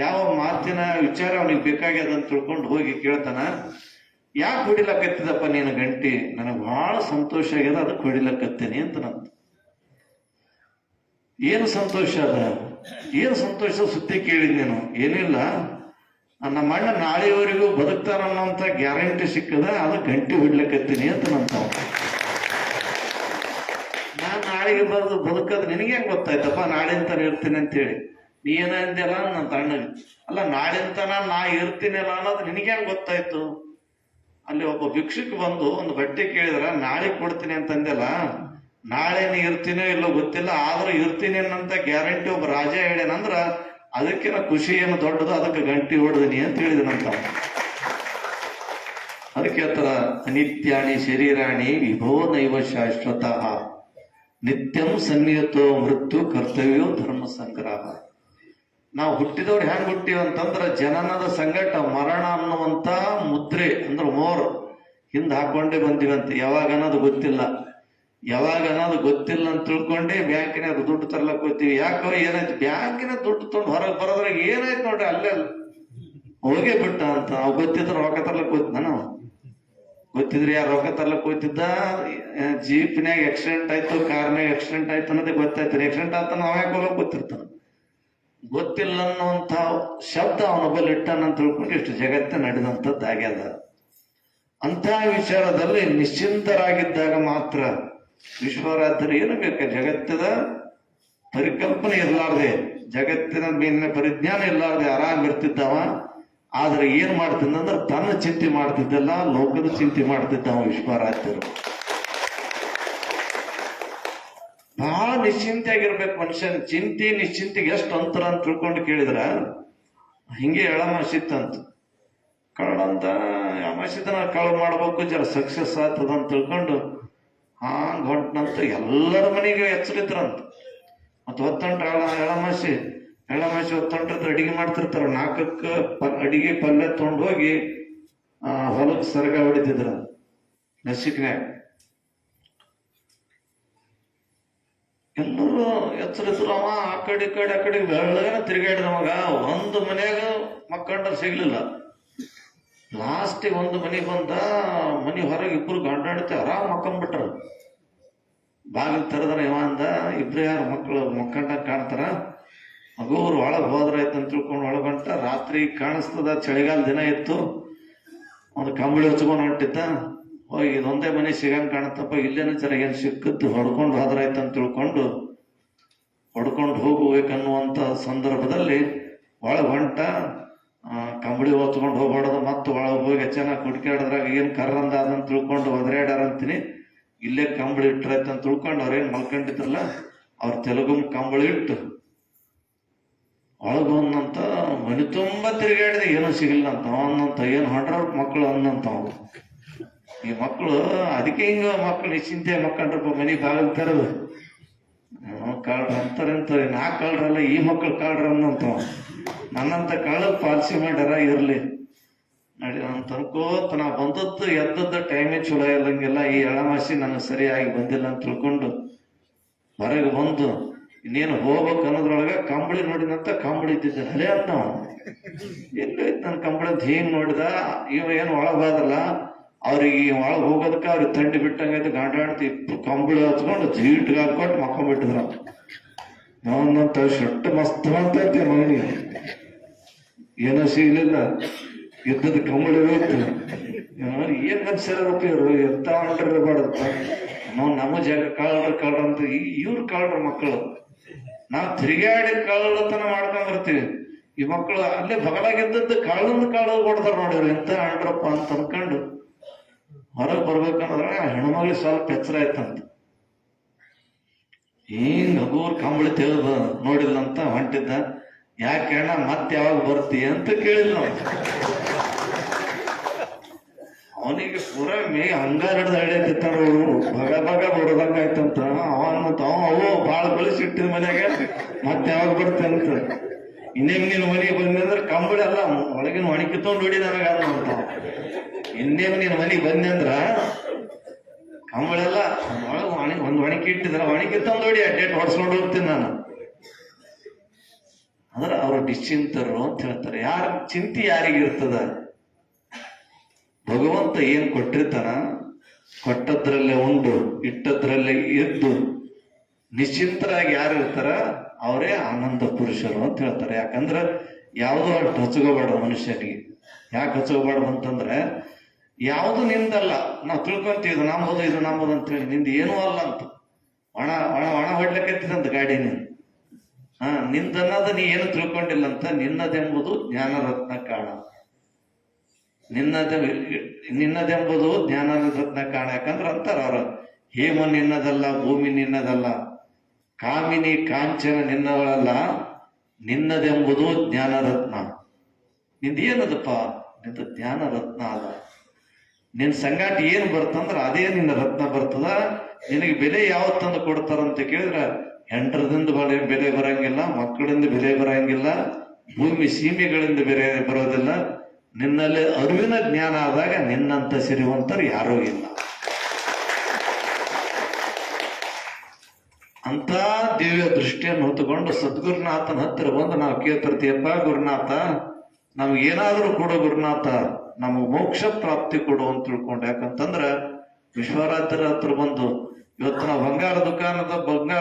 ಯಾವ ಮಾತಿನ ವಿಚಾರ ಅವನಿಗೆ ಬೇಕಾಗ್ಯದ ಅಂತ ತಿಳ್ಕೊಂಡು ಹೋಗಿ ಕೇಳ್ತಾನ. ಯಾಕೆ ಹೊಡಿಲಕತ್ತಿದಪ್ಪ ನೀನು ಗಂಟಿ? ನನಗೆ ಬಹಳ ಸಂತೋಷ ಆಗ್ಯದ, ಅದಕ್ಕೆ ಹೊಡಿಲಕತ್ತೇನಿ ಅಂತ ನಂತ. ಏನು ಸಂತೋಷ ಅದ? ಏನು ಸಂತೋಷ ಸುದ್ದಿ ಕೇಳಿದ್ ನೀನು? ಏನಿಲ್ಲ, ನಮ್ಮ ಅಣ್ಣ ನಾಳೆಯವರೆಗೂ ಬದುಕ್ತಾರ ಅನ್ನೋಂಥ ಗ್ಯಾರಂಟಿ ಸಿಕ್ಕದ, ಅದಕ್ಕೆ ಗಂಟಿ ಹೊಡ್ಲಕತ್ತೀನಿ ಅಂತ ನಂತ. ನಾನು ನಾಳೆಗೆ ಬದುಕದ್ ನಿನಗೆ ಹೆಂಗ್ ಗೊತ್ತಾಯ್ತಪ್ಪ ನಾಳೆಂತಾನೆ ಇರ್ತೀನಿ ಅಂತೇಳಿ? ನೀ ಏನಂದಿಲ್ಲ ನನ್ನ ತಣ್ಣಗೆ. ಅಲ್ಲ, ನಾಳೆಂತನ ನಾ ಇರ್ತೀನಿಲ್ಲ ಅನ್ನೋದು ನಿನಗೆ ಹೆಂಗ್ ಗೊತ್ತಾಯ್ತು? ಅಲ್ಲಿ ಒಬ್ಬ ಭಿಕ್ಷುಕ್ ಬಂದು ಒಂದು ಬಟ್ಟೆ ಕೇಳಿದ್ರ ನಾಳೆ ಕೊಡ್ತೀನಿ ಅಂತಂದೆಲ್ಲ. ನಾಳೆ ನೀ ಇರ್ತೀನೋ ಇಲ್ಲೋ ಗೊತ್ತಿಲ್ಲ, ಆದ್ರೂ ಇರ್ತೀನಿ ಅನ್ನಂತ ಗ್ಯಾರಂಟಿ ಒಬ್ಬ ರಾಜ ಹೇಳ್ಯಾನಂದ್ರ ಅದಕ್ಕಿನ ಖುಷಿ ಏನು ದೊಡ್ಡದು, ಅದಕ್ಕೆ ಗಂಟಿ ಹೊಡೆದಿನಿ ಅಂತ ಹೇಳಿದನಂತ. ಅದಕ್ಕೆ ಆತರ ಅನಿತ್ಯಾಣಿ ಶರೀರಾಣಿ ವಿಭೋ ನೈವ ಶಾಶ್ವತಃ ನಿತ್ಯಂ ಸನ್ನಿಯತೋ ಮೃತ್ಯು ಕರ್ತವ್ಯೋ ಧರ್ಮ ಸಂಗ್ರಹ. ನಾವು ಹುಟ್ಟಿದವ್ರು ಹೆಂಗ್ ಹುಟ್ಟಿವ ಅಂತಂದ್ರ ಜನನದ ಸಂಗಟ ಮರಣ ಅನ್ನುವಂತ ಮುದ್ರೆ ಅಂದ್ರೆ ಮೋರ್ ಹಿಂದ್ ಹಾಕೊಂಡೇ ಬಂದಿವಂತೆ. ಯಾವಾಗ ಅನ್ನೋದು ಗೊತ್ತಿಲ್ಲ ಅಂತ ತಿಳ್ಕೊಂಡೆ ಬ್ಯಾಂಕಿನ ದುಡ್ಡು ತರ್ಲಕ್ ಹೋಗ್ತೀವಿ. ಯಾಕೋ ಏನಾಯ್ತು, ಬ್ಯಾಂಕಿನ ದುಡ್ಡು ತೊಗೊಂಡು ಹೊರಗೆ ಬರೋದ್ರಾಗ ಏನಾಯ್ತು ನೋಡ್ರಿ, ಅಲ್ಲೇ ಹೋಗೇ ಬಿಟ್ಟ ಅಂತ. ನಾವು ಗೊತ್ತಿದ್ರೆ ರೊಕ್ಕ ತರ್ಲಕ್ ಹೋಯ್ತಿದ್ದ, ನಾವು ಗೊತ್ತಿದ್ರಿ ಯಾರು ರೊಕ್ಕ ತರ್ಲಕ್ ಹೋಯ್ತಿದ್ದ. ಜೀಪ್ನ್ಯಾಗ ಆಕ್ಸಿಡೆಂಟ್ ಆಯ್ತು, ಕಾರ್ನ್ಯಾಗ ಆಕ್ಸಿಡೆಂಟ್ ಆಯ್ತು ಅನ್ನೋದೇ ಗೊತ್ತಾಯ್ತು. ಆಕ್ಸಿಡೆಂಟ್ ಆತ ನಾವ್ ಯಾಕೆ ಹೋಗಕ್ ಗೊತ್ತಿರ್ತಾನ. ಗೊತ್ತಿಲ್ಲ ಅನ್ನುವಂಥ ಶಬ್ದ ಅವನೊಬ್ಬಲ್ಲಿ ಇಟ್ಟಾನಂತ ತಿಳ್ಕೊಂಡು ಇಷ್ಟು ಜಗತ್ತೇ ನಡೆದಂಥದ್ದು ಆಗ್ಯದ. ಅಂಥ ವಿಚಾರದಲ್ಲಿ ನಿಶ್ಚಿಂತರಾಗಿದ್ದಾಗ ಮಾತ್ರ ವಿಶ್ವರಾಧ್ಯರು ಏನು ಬೇಕು, ಜಗತ್ತದ ಪರಿಕಲ್ಪನೆ ಇರ್ಲಾರ್ದೆ, ಜಗತ್ತಿನ ಮೇಲಿನ ಪರಿಜ್ಞಾನ ಇರ್ಲಾರ್ದೆ ಆರಾಮ್ ಇರ್ತಿದ್ದವ. ಆದ್ರೆ ಏನ್ ಮಾಡ್ತಿದ್ದಂದ್ರೆ ತನ್ನ ಚಿಂತೆ ಮಾಡ್ತಿದ್ದಲ್ಲ, ಲೋಕದ ಚಿಂತೆ ಮಾಡ್ತಿದ್ದವ ವಿಶ್ವರಾಧ್ಯರು. ಬಹಳ ನಿಶ್ಚಿಂತೆಯಾಗಿರ್ಬೇಕು ಮನುಷ್ಯನ. ಚಿಂತೆ ನಿಶ್ಚಿಂತೆಗೆ ಎಷ್ಟು ಅಂತರ ಅಂತ ತಿಳ್ಕೊಂಡು ಕೇಳಿದ್ರ ಹಿಂಗೆ ಎಳಮಾಸಿತ್ತಂತ. ಕಳ್ಳಂತ ಅಮಾಸಿತನ ಕಳ್ಳ ಮಾಡ್ಬೇಕು, ಜರ ಸಕ್ಸಸ್ ಆಗ್ತದ ಅಂತ ತಿಳ್ಕೊಂಡು ಹಾಂಗ್ ಹೊಂಟನಂತ ಎಲ್ಲರ ಮನೆಗೆ ಎಚ್ಚರಿದ್ರಂತ. ಮತ್ ಹೊತ್ತಂಟ್ರ ಎಳಮಾಸಿ ಹೊತ್ತಂಟ್ರ ಅಡಿಗೆ ಮಾಡ್ತಿರ್ತಾರ. 4ಕ್ಕೆ ಅಡಿಗೆ ಪಲ್ಯ ತಗೊಂಡು ಹೋಗಿ ಹೊಲಕ್ ಸರ್ಗ ಹೊಡಿತಿದ್ರ ನಸಿಕ್ನ್ಯಾಗ. ಎಲ್ಲರೂ ಎಚ್ಚರಿದ್ರು. ಅವ ಆ ಕಡೆ ಬೆಳ್ಳಗನ ತಿರುಗಾಡಿದ ಮಗ. ಒಂದು ಮನ್ಯಾಗ ಮಕ್ಕಂಡ್ರ ಸಿಗ್ಲಿಲ್ಲ. ಲಾಸ್ಟಿಗೆ ಒಂದು ಮನೆ ಬಂದ. ಮನೆ ಹೊರಗೆ ಇಬ್ರು ಗಂಡಾಡ್ತಿ ಆರಾಮ್ ಮಕ್ಕೊಂಡ್ಬಿಟ್ರ. ಬಾಗಿಲು ತೆರೆದ್ರ ಇವ ಅಂದ, ಇಬ್ರು ಯಾರು ಮಕ್ಕಳು ಮಕ್ಕಂಡಾಗ ಕಾಣ್ತಾರ, ಮಗುವ್ರು ಒಳಗೆ ಹೋದ್ರಾಯ್ತು ಅಂತ ತಿಳ್ಕೊಂಡು ಒಳಗಂಟ. ರಾತ್ರಿ ಕಾಣಿಸ್ತದ, ಚಳಿಗಾಲ ದಿನ ಇತ್ತು. ಒಂದು ಕಂಬಳಿ ಹಚ್ಕೊಂಡು ಹೊಂಟಿದ್ದ. ಹೋಗಿ ಇದೊಂದೇ ಮನೆ ಸಿಗಂಗ್ ಕಾಣತ್ತಪ್ಪ, ಇಲ್ಲೇನ ಜರ ಏನ್ ಸಿಕ್ಕದ್ದು ಹೊಡ್ಕೊಂಡು ಹೋದ್ರಾಯ್ತು ಅಂತ ತಿಳ್ಕೊಂಡು ಹೊಡ್ಕೊಂಡು ಹೋಗ್ಬೇಕನ್ನುವಂತ ಸಂದರ್ಭದಲ್ಲಿ ಒಳಗೆ ಹೊಂಟ. ಕಂಬಳಿ ಹೊತ್ಕೊಂಡು ಹೋಗ್ಬಾರ್ದು, ಮತ್ತೆ ಒಳಗೆ ಹೋಗಿ ಚೆನ್ನಾಗಿ ಕುಡ್ಕಾಡಿದ್ರಾಗ ಏನ್ ಕರ್ರಂದ ಅದಂತ ತಿಳ್ಕೊಂಡು ಒದರಾಡಾರಂತೀನಿ. ಇಲ್ಲೇ ಕಂಬಳಿ ಇಟ್ರಾಯ್ತು ಅಂತ ತಿಳ್ಕೊಂಡು ಅವ್ರೇನ್ ಮಲ್ಕೊಂಡಿದ್ರಲ್ಲ ಅವ್ರ ತೆಲುಗು ಕಂಬಳಿ ಇಟ್ಟು ಒಳಗೆ ಬಂದಂತ. ಮನೆ ತುಂಬಾ ತಿರುಗಾಡಿದ, ಏನೂ ಸಿಗಲ್ಲ ಅಂತ ಅವನಂತ. ಏನ್ ಹೊಂಡ್ರ ಮಕ್ಕಳು ಅನ್ನಂತ. ಈ ಮಕ್ಕಳು ಅದಕ್ಕೆ ಹಿಂಗ ಮಕ್ಕಳು ನಿಶ್ಚಿಂತೆ ಮಕ್ಕಂಡ್ರಪ್ಪ ಮನಿ ಬಾಗಿಲು ತೆರದು. ಕಳ್ರ ಅಂತಾರಂತಾರೆ. ನಾ ಕಳ್ರಲ್ಲ, ಈ ಮಕ್ಕಳು ಕಳ್ರ ಅನ್ನಂತ. ನನ್ನಂತ ಕಳ್ಳ ಪಾಲಿಸಿ ಮಾಡ್ಯಾರ, ಇರ್ಲಿ ನಡಿ ಅಂತ ಅನ್ಕೋತ ನಾ ಬಂದದ್ದು ಎದ್ದದ್ದು ಟೈಮೇ ಚಲೋ ಇಲ್ಲಂಗಿಲ್ಲ. ಈ ಎಳಮಾಸಿ ನನಗೆ ಸರಿಯಾಗಿ ಬಂದಿಲ್ಲ ಅಂತ ತಿಳ್ಕೊಂಡು ಹೊರಗೆ ಬಂದು ಇನ್ನೇನು ಹೋಗ್ಬೇಕು ಅನ್ನೋದ್ರೊಳಗ ಕಂಬಳಿ ನೋಡಿದಂತ. ಕಂಬಳಿ ಇದ್ದಿದ್ದ ಅಲೇ ಅಂತ ನಾವು ಎಲ್ಲೈತ್ ನನ್ನ ಕಂಬಳಿ ಅಂತ ಹಿಂಗ್ ನೋಡಿದ. ಇವ ಏನು ಒಳಗಾದಲ್ಲ, ಅವ್ರಿಗೆ ಒಳಗೆ ಹೋಗೋದಕ್ಕೆ ಅವ್ರಿಗೆ ತಂಡಿ ಬಿಟ್ಟಂಗೈತೆ. ಗಂಡಾಡ್ತಿ ಕಂಬಳಿ ಹಚ್ಕೊಂಡು ಜೀಟ್ಗೆ ಹಾಕೊಟ್ಟು ಮಕ್ಕೊಂಡ್ಬಿಟ್ಟಿದ್ರ. ನಾವಂತ ಶೆಟ್ಟು ಮಸ್ತ್ ಅಂತೈತೆ ಮಗನಿಗೆ. ಏನೋ ಸಿಗ್ಲಿಲ್ಲ, ಇದ್ದದ ಕಂಬಳಿ ಹೋಯ್ತು. ಏನ್ ಮನುಷ್ಯರಪ್ಪ ಇವರು, ಎಂತ ಹೊಂಟಿರಬಾರ್ದಪ್ಪ ನಾವು. ನಮ್ಮ ಜಾಗ ಕಳ್ರ ಅಂತ ಇವ್ರು ಕಳ್ರ ಮಕ್ಕಳು. ನಾವು ತಿರುಗಾಡಿ ಕಳ್ಳತನ ಮಾಡ್ಕೊಂಡ್ ಬರ್ತೀವಿ. ಈ ಮಕ್ಕಳು ಅಲ್ಲೇ ಬಗಲಾಗಿದ್ದದ್ದು ಕಳ್ಳ ಕೊಡ್ತಾರ ನೋಡಿವ್ರು. ಎಂತ ಅಂಡ್ರಪ್ಪ ಅಂತ ಅನ್ಕೊಂಡು ಹೊರಗೆ ಬರ್ಬೇಕಂದ್ರ ಹೆಣ್ಮಗಳಿಗೆ ಸ್ವಲ್ಪ ಎಚ್ಚರ ಆಯ್ತಂತ. ಹಿಂಗ್ ಹಗೂರ್ ಕಂಬಳಿ ತೆಗೆದು ನೋಡಿಲ್ಲಂತ ಹೊಂಟಿದ್ದ. ಯಾಕೆ ಅಣ್ಣ ಮತ್ತೆ ಯಾವಾಗ ಬರ್ತೀಯ ಅಂತ ಕೇಳಿಲ್ಲ ನಾವು. ಅವನಿಗೆ ಪೂರ ಹಂಗಾರ ಹಿಡ್ದು ಹಳ್ಳಿಯತ್ತಿತ್ತಾರ. ಬಗ ಬಡದಂಗ ಆಯ್ತಂತ. ಅವನಂತ ಅವು ಬಾಳ ಬೆಳೆಸಿಟ್ಟಿದ ಮನ್ಯಾಗ ಮತ್ತೆ ಯಾವಾಗ ಬರ್ತೆ ಅಂತ. ಇನ್ನೇಮ್ ನೀನ್ ಮನೆಗೆ ಬಂದ್ರೆ ಕಂಬಳಿ ಅಲ್ಲ ಒಳಗಿನ ಒಣಗಿ ತೊಗೊಂಡು ಹೊಡಿ ನನಗಾದ ಅಂತ. ಇನ್ನೇಮ್ ನೀನ್ ಮನೆಗೆ ಬಂದೆ ಅಂದ್ರ ಕಂಬಳೆಲ್ಲ ಒಳಗೆ ಒಂದು ಒಣಗಿ ಇಟ್ಟಿದ್ರ, ಒಣಗಿ ತಂದು ಹೊಡಿ ಅಡ್ಡೇಟ್ ಹೊಡ್ಸ್ಕೊಂಡು ಹೋಗ್ತೀನಿ ನಾನು. ಅಂದ್ರೆ ಅವ್ರು ನಿಶ್ಚಿಂತರು ಅಂತ ಹೇಳ್ತಾರೆ. ಚಿಂತೆ ಯಾರಿಗಿರ್ತದ? ಭಗವಂತ ಏನ್ ಕೊಟ್ಟಿರ್ತಾನ ಕೊಟ್ಟದ್ರಲ್ಲೇ ಉಂಡು ಇಟ್ಟದ್ರಲ್ಲೇ ಇದ್ದು ನಿಶ್ಚಿಂತರಾಗಿ ಯಾರು ಇರ್ತಾರ ಅವರೇ ಆನಂದ ಪುರುಷರು ಅಂತ ಹೇಳ್ತಾರೆ. ಯಾಕಂದ್ರೆ ಯಾವುದೋ ಅಷ್ಟು ಹಚ್ಕೋಬಾರ್ದು ಮನುಷ್ಯನಿಗೆ. ಯಾಕೆ ಹಚ್ಕೋಬಾರ್ದು ಅಂತಂದ್ರೆ ಯಾವುದು ನಿಂದಲ್ಲ. ನಾವು ತಿಳ್ಕೊಂತೀವಿ ಇದು ನಂಬೋದು ಅಂತ ಹೇಳಿ. ನಿಂದ ಏನೂ ಅಲ್ಲ ಅಂತ. ಒಣ ಹೊಡ್ಲಿಕ್ಕಂತ ಗಾಡಿನ ನಿಂದನ್ನೋದು ನೀ ಏನು ತಿಳ್ಕೊಂಡಿಲ್ಲ ಅಂತ. ನಿನ್ನದೆಂಬುದು ಜ್ಞಾನರತ್ನ ಕಾಣ. ನಿನ್ನದೆಂಬುದು ಜ್ಞಾನರತ್ನ ಕಾಣ. ಯಾಕಂದ್ರೆ ಅಂತಾರ ಅವ್ರ, ಹೇಮ ನಿನ್ನದಲ್ಲ, ಭೂಮಿ ನಿನ್ನದಲ್ಲ, ಕಾಮಿನಿ ಕಾಂಚನ ನಿನ್ನವಳಲ್ಲ, ನಿನ್ನದೆಂಬುದು ಜ್ಞಾನರತ್ನ. ನಿಂದೇನದಪ್ಪ? ನಿಂದ ಜ್ಞಾನರತ್ನ ಅದ. ನಿನ್ ಸಂಗಾಟ ಏನ್ ಬರ್ತಂದ್ರ ಅದೇ ನಿನ್ನ ರತ್ನ ಬರ್ತದ. ನಿನಗೆ ಬೆಲೆ ಯಾವತ್ತಂದು ಕೊಡ್ತಾರಂತ ಕೇಳಿದ್ರ ಹೆಂಡ್ರದಿಂದ ಬೆಲೆ ಬರಂಗಿಲ್ಲ, ಮಕ್ಕಳಿಂದ ಬೆಲೆ ಬರಂಗಿಲ್ಲ, ಭೂಮಿ ಸೀಮೆಗಳಿಂದ ಬೆಲೆ ಬರೋದಿಲ್ಲ. ನಿನ್ನಲ್ಲಿ ಅರಿವಿನ ಜ್ಞಾನ ಆದಾಗ ನಿನ್ನಂತ ಸಿರಿವಂತರು ಯಾರೂ ಇಲ್ಲ. ಅಂತ ದಿವ್ಯ ದೃಷ್ಟಿಯನ್ನು ಹೊತ್ತುಕೊಂಡು ಸದ್ಗುರುನಾಥನ ಹತ್ತಿರ ಬಂದು ನಾವು ಕೇಳ್ತಿರ್ತೀಯಪ್ಪ, ಗುರುನಾಥ ನಮ್ಗೇನಾದ್ರೂ ಕೊಡು ಗುರುನಾಥ, ನಮಗ್ ಮೋಕ್ಷ ಪ್ರಾಪ್ತಿ ಕೊಡು ಅಂತ ತಿಳ್ಕೊಂಡು. ಯಾಕಂತಂದ್ರ ವಿಶ್ವರಾಧ್ಯರ ಹತ್ರ ಬಂದು ಇವತ್ತು ನಾವು ಬಂಗಾರ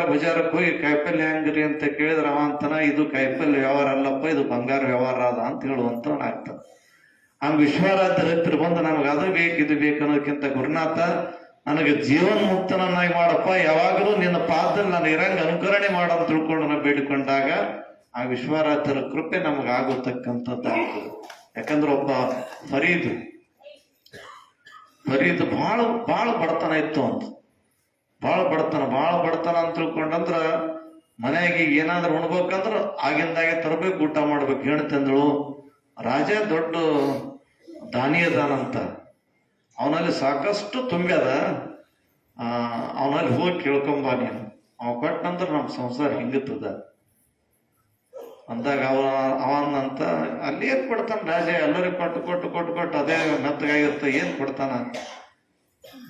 ಬಜಾರಕ್ಕೆ ಹೋಗಿ ಕಾಯಿಪಲ್ಯ ಹೆಂಗ್ರಿ ಅಂತ ಕೇಳಿದ್ರ ಅವ ಅಂತನ, ಇದು ಕಾಯಿಪಲ್ಯ ವ್ಯವಹಾರ ಅಲ್ಲಪ್ಪ, ಇದು ಬಂಗಾರ ವ್ಯವಹಾರ ಅದ ಅಂತ ಹೇಳುವಂತವನಾಗ್ತಾನ. ಹಂಗ ವಿಶ್ವರಾಧ್ಯರ ಹತ್ರ ಬಂದು ನಮಗ್ ಅದು ಬೇಕು ಇದು ಬೇಕು ಅನ್ನೋದಕ್ಕಿಂತ ಗುರುನಾಥ ನನಗೆ ಜೀವನ್ ಮುಕ್ತನನ್ನಾಗಿ ಮಾಡಪ್ಪ, ಯಾವಾಗಲೂ ನಿನ್ನ ಪಾದದಲ್ಲಿ ನಾನು ಇರಂಗ ಅನುಕರಣೆ ಮಾಡಂತ ತಿಳ್ಕೊಂಡು ನಾವು ಬೇಡಿಕೊಂಡಾಗ ಆ ವಿಶ್ವರಾಧ್ಯರ ಕೃಪೆ ನಮಗಾಗತಕ್ಕಂಥದ್ದಾಗ್ತದೆ. ಯಾಕಂದ್ರೆ ಒಬ್ಬ ಫರೀದ್ ಬಹಳ ಬಡತನ ಇತ್ತು ಅಂತ. ಭಾಳ ಬಡತನ ಅಂತ ತಿಳ್ಕೊಂಡಂದ್ರ ಮನೆಯಾಗ ಏನಾದ್ರು ಉಣ್ಬೇಕಂದ್ರ ಆಗಿಂದಾಗೆ ತರಬೇಕು, ಊಟ ಮಾಡ್ಬೇಕು. ಹೇಳ್ತಂದಳು ರಾಜ ದೊಡ್ಡ ದಾನಿ ಅದಾನಂತ, ಅವನಲ್ಲಿ ಸಾಕಷ್ಟು ತುಂಬ್ಯದ, ಅವನಲ್ಲಿ ಹೋಗಿ ಕೇಳ್ಕೊಂಬ ನೀನು, ಅವ ಕೊಟ್ಟಂದ್ರ ನಮ್ಮ ಸಂಸಾರ ಹಿಂಗತ್ತದ ಅಂದಾಗ ಅವನಂತ ಅಲ್ಲಿ ಏನ್ ಕೊಡ್ತಾನ ರಾಜ, ಎಲ್ಲರಿಗೂ ಕೊಟ್ಟು ಅದೇ ಮೆತ್ತಗಾಗಿರ್ತ, ಏನ್ ಕೊಡ್ತಾನ,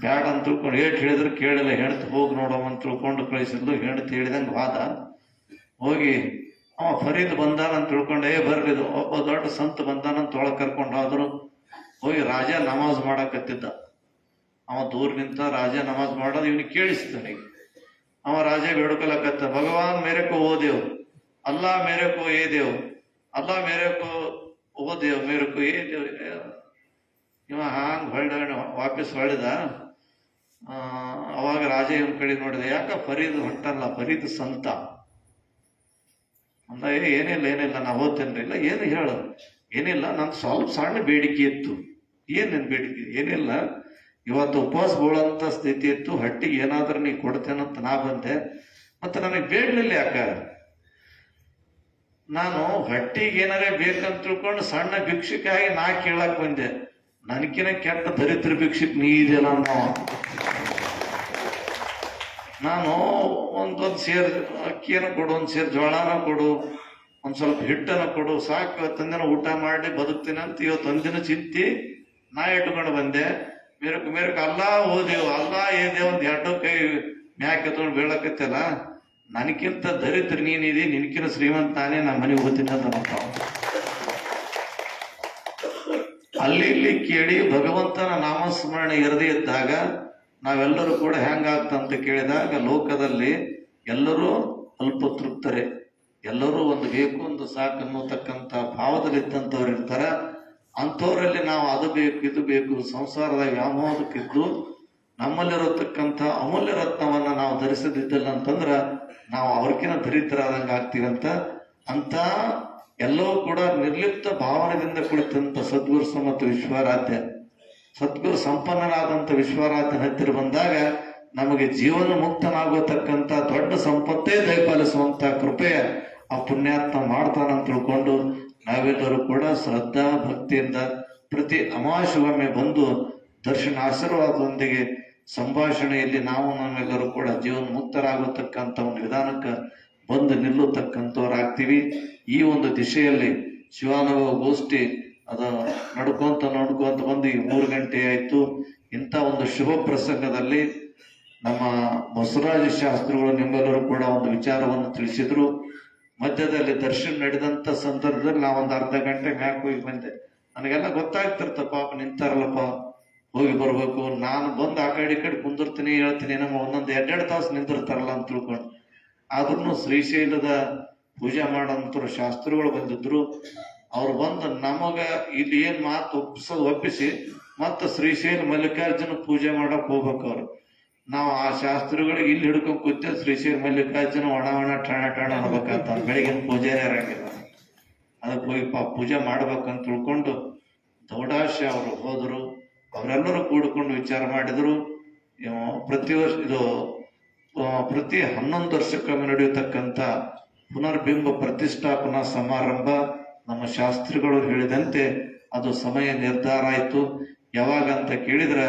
ಬ್ಯಾಡ ಅಂತ ತಿಳ್ಕೊಂಡು ಏಟ್ ಹೇಳಿದ್ರು ಕೇಳಿಲ್ಲ. ಹೆಣ್ತು ಹೋಗಿ ನೋಡಮ್ಮ ಅಂತ ತಿಳ್ಕೊಂಡು ಕಳಿಸಿದ್ಲು. ಹೆಣ್ತು ಹೇಳಿದಂಗೆ ವಾದ ಹೋಗಿ ಅವ ಫರೀದ್ ಬಂದಾನ ಅಂತ ತಿಳ್ಕೊಂಡೆ, ಬರ್ಲಿ ಒಬ್ಬ ದೊಡ್ಡ ಸಂತ ಬಂದಾನಂತ ಒಳಗೆ ಕರ್ಕೊಂಡು ಹೋದ್ರು. ಹೋಗಿ ರಾಜ ನಮಾಜ್ ಮಾಡಕತ್ತಿದ್ದ, ಅವ ದೂರ ನಿಂತ ರಾಜ ನಮಾಜ್ ಮಾಡೋದು ಇವನಿಗೆ ಕೇಳಿಸ್ತಾನೆ. ಅವ ರಾಜ ಬೇಡ್ಕೊಳಕತ್ತ, ಭಗವಾನ್ ಮೇರೆಕೋ ಓ ದೇವ್, ಅಲ್ಲಾ ಮೇರೆಕೋ ಏ ದೇವ್, ಅಲ್ಲಾ ಮೇರೆಕೋ ಓ ದೇವ್, ಮೇರೆಕೋ ಏ ದೇವ್. ಇವ ಹಾಂಗ್ ವಾಪಸ್ ಹೊಳಿದ. ಅವಾಗ ರಾಜ ಇವನ್ ಕಡೆ ನೋಡಿದ, ಯಾಕ ಫರೀದ್ ಹೊಂಟಲ್ಲ, ಫರೀದ್ ಸಂತ ಅಂದ. ಏನಿಲ್ಲ ನಾ ಹೋಗ್ತೇನ್ರಿ. ಇಲ್ಲ ಏನು ಹೇಳು. ಏನಿಲ್ಲ, ನನ್ ಸ್ವಲ್ಪ ಸಣ್ಣ ಬೇಡಿಕೆ ಇತ್ತು. ಏನೇನ್ ಬೇಡಿಕೆ? ಏನಿಲ್ಲ, ಇವತ್ತು ಉಪವಾಸ ಬೀಳಂತ ಸ್ಥಿತಿ ಇತ್ತು, ಹಟ್ಟಿಗೆ ಏನಾದ್ರೂ ನೀ ಕೊಡ್ತೇನಂತ ನಾ ಬಂದೆ. ಮತ್ತೆ ನನಗೆ ಬೇಡ್ಲಿಲ್ಲ. ಯಾಕ? ನಾನು ಹಟ್ಟಿಗೆ ಏನಾರೇ ಬೇಕಂತ ತಿಳ್ಕೊಂಡು ಸಣ್ಣ ಭಿಕ್ಷುಕಾಗಿ ನಾ ಕೇಳಕ್ ಬಂದೆ. ನನಕಿನ ಕೆಟ್ಟ ದರಿದ್ರ ಭಿಕ್ಷುಕ್ ನೀ ಇದೆಯಲ್ಲ ನಾವು. ನಾನು ಒಂದೊಂದು ಸೇರ್ ಅಕ್ಕಿಯನ್ನು ಕೊಡು, ಒಂದ್ ಸೇರ್ ಜೋಳನ ಕೊಡು, ಒಂದ್ ಸ್ವಲ್ಪ ಹಿಟ್ಟನ್ನು ಕೊಡು, ಸಾಕು ತಂದಿನ ಊಟ ಮಾಡಿ ಬದುಕ್ತೀನಿ ಅಂತ ಇವತ್ತು ಒಂದಿನ ಚಿಂತಿ ನಾ ಇಟ್ಕೊಂಡು ಬಂದೆ. ಮೇರಕ್ ಅಲ್ಲಾ ಓದೇವು, ಅಲ್ಲಾ ಏದೇವ್ ಒಂದ್ ಎರಡು ಕೈ ಮ್ಯಾಕ್ ಎತ್ಕೊಂಡು ಬೀಳಕತ್ತಲ್ಲ, ನನಗಿಂತ ದರಿದ್ರ ನೀನಿದಿ, ನಿನಕಿನ ಶ್ರೀಮಂತ ನಾನೇ, ನಮ್ಮ ಮನೆಗೆ ಹೋಗ್ತೀನಿ ಅಂತ ನಾವು ಅಲ್ಲಿ ಇಲ್ಲಿ ಕೇಳಿ ಭಗವಂತನ ನಾಮಸ್ಮರಣೆ ಇರದೇ ಇದ್ದಾಗ ನಾವೆಲ್ಲರೂ ಕೂಡ ಹೆಂಗಾಗ್ತಂತ ಕೇಳಿದಾಗ, ಲೋಕದಲ್ಲಿ ಎಲ್ಲರೂ ಅಲ್ಪ ತೃಪ್ತರೆ, ಎಲ್ಲರೂ ಒಂದು ಬೇಕು ಒಂದು ಸಾಕು ಅನ್ನೋತಕ್ಕಂಥ ಭಾವದಲ್ಲಿದ್ದಂಥವ್ರು ಇರ್ತಾರ. ಅಂಥವ್ರಲ್ಲಿ ನಾವು ಅದು ಬೇಕು ಇದು ಬೇಕು ಸಂಸಾರದ ವ್ಯಾಮೋಹದಕ್ಕಿದ್ದು ನಮ್ಮಲ್ಲಿರತಕ್ಕಂಥ ಅಮೂಲ್ಯ ರತ್ನವನ್ನ ನಾವು ಧರಿಸದಿದ್ದಿಲ್ಲ ಅಂತಂದ್ರ ನಾವು ಅವ್ರಕಿನ ದರಿದ್ರಾದಂಗ ಆಗ್ತೀವಂತ. ಅಂತ ಎಲ್ಲವೂ ಕೂಡ ನಿರ್ಲಿಪ್ತ ಭಾವನೆಯಿಂದ ಕುಳಿತಂತ ಸದ್ಗುರು ಮತ್ತು ವಿಶ್ವಾರಾಧ್ಯ ಸದ್ಗುರು ಸಂಪನ್ನನಾದಂಥ ವಿಶ್ವಾರಾಧ್ಯನ ಹತ್ತಿರ ಬಂದಾಗ ನಮಗೆ ಜೀವನ ಮುಕ್ತನಾಗತಕ್ಕಂಥ ದೊಡ್ಡ ಸಂಪತ್ತೇ ದಯಪಾಲಿಸುವಂತ ಕೃಪೆಯ ಆ ಪುಣ್ಯಾತ್ಮ ಮಾಡ್ತಾನಂತ ತಿಳ್ಕೊಂಡು ನಾವೆಲ್ಲರೂ ಕೂಡ ಶ್ರದ್ಧಾ ಭಕ್ತಿಯಿಂದ ಪ್ರತಿ ಅಮಾವಾಸ್ಯೆಗೊಮ್ಮೆ ಬಂದು ದರ್ಶನ ಆಶೀರ್ವಾದದೊಂದಿಗೆ ಸಂಭಾಷಣೆಯಲ್ಲಿ ನಾವು ನಮ್ಮೆಲ್ಲರೂ ಕೂಡ ಜೀವನ ಮುಕ್ತರಾಗತಕ್ಕಂಥ ಒಂದು ವಿಧಾನಕ್ಕೆ ಬಂದು ನಿಲ್ಲತಕ್ಕಂಥವ್ರಾಗ್ತೀವಿ. ಈ ಒಂದು ದಿಶೆಯಲ್ಲಿ ಶಿವಾನುಭವ ಗೋಷ್ಠಿ ಅದ ನಡ್ಕೊಂತ ಬಂದು ಈ 3 ಗಂಟೆ ಆಯ್ತು. ಇಂಥ ಒಂದು ಶುಭ ಪ್ರಸಂಗದಲ್ಲಿ ನಮ್ಮ ಬಸವರಾಜ ಶಾಸ್ತ್ರಿಗಳು ನಿಮ್ಮೆಲ್ಲರೂ ಕೂಡ ಒಂದು ವಿಚಾರವನ್ನು ತಿಳಿಸಿದ್ರು. ಮಧ್ಯದಲ್ಲಿ ದರ್ಶನ ನಡೆದಂತ ಸಂದರ್ಭದಲ್ಲಿ ನಾವೊಂದು ಅರ್ಧ ಗಂಟೆ ಮ್ಯಾಕ್ ಹೋಗಿ ಬಂದೆ. ನನಗೆಲ್ಲ ಗೊತ್ತಾಗ್ತಿರ್ತ, ಪಾಪ ನಿಂತಾರಲ್ಲಪ್ಪ ಹೋಗಿ ಬರ್ಬೇಕು. ನಾನು ಬಂದು ಆ ಕಡೆ ಈ ಕಡೆ ಕುಂದಿರ್ತೀನಿ, ಹೇಳ್ತೀನಿ, ನಮ್ಮ ಒಂದೊಂದು 2-2 ತಾಸು ನಿಂತಿರ್ತಾರಲ್ಲ ಅಂತ ತಿಳ್ಕೊಂಡು. ಆದ್ರೂ ಶ್ರೀಶೈಲದ ಪೂಜೆ ಮಾಡೋಂಥವ್ರು ಶಾಸ್ತ್ರಿಗಳು ಬಂದಿದ್ರು. ಅವ್ರು ಬಂದು ನಮಗ ಇಲ್ಲಿ ಏನ್ ಮಾತು ಒಪ್ಪಿಸಿ ಮತ್ತ ಶ್ರೀಶೈಲ ಮಲ್ಲಿಕಾರ್ಜುನ ಪೂಜೆ ಮಾಡಕ್ ಹೋಗ್ಬೇಕು. ಅವ್ರು ನಾವು ಆ ಶಾಸ್ತ್ರಿಗಳಿಗೆ ಇಲ್ಲಿ ಹಿಡ್ಕೊಂಡ್ ಕೂತ ಶ್ರೀಶೈಲ ಮಲ್ಲಿಕಾರ್ಜುನ ಒಣ ಠಾಣ ಅನ್ಬೇಕಂತ ಬೆಳಗಿನ ಪೂಜೆ ಇರಂಗಿಲ್ಲ. ಅದಕ್ಕೆ ಹೋಗಿ ಪೂಜೆ ಮಾಡ್ಬೇಕಂತ ತಿಳ್ಕೊಂಡು ದೌಡಾಶ ಅವರು ಹೋದ್ರು. ಅವರೆಲ್ಲರೂ ಕೂಡ್ಕೊಂಡು ವಿಚಾರ ಮಾಡಿದ್ರು. ಪ್ರತಿ ವರ್ಷ ಪ್ರತಿ 11 ವರ್ಷಕ್ಕೊಮ್ಮೆ ನಡೆಯತಕ್ಕಂಥ ಪುನರ್ಬಿಂಬ ಪ್ರತಿಷ್ಠಾಪನಾ ಸಮಾರಂಭ ನಮ್ಮ ಶಾಸ್ತ್ರಿಗಳು ಹೇಳಿದಂತೆ ಅದು ಸಮಯ ನಿರ್ಧಾರ ಆಯ್ತು. ಯಾವಾಗ ಅಂತ ಕೇಳಿದ್ರ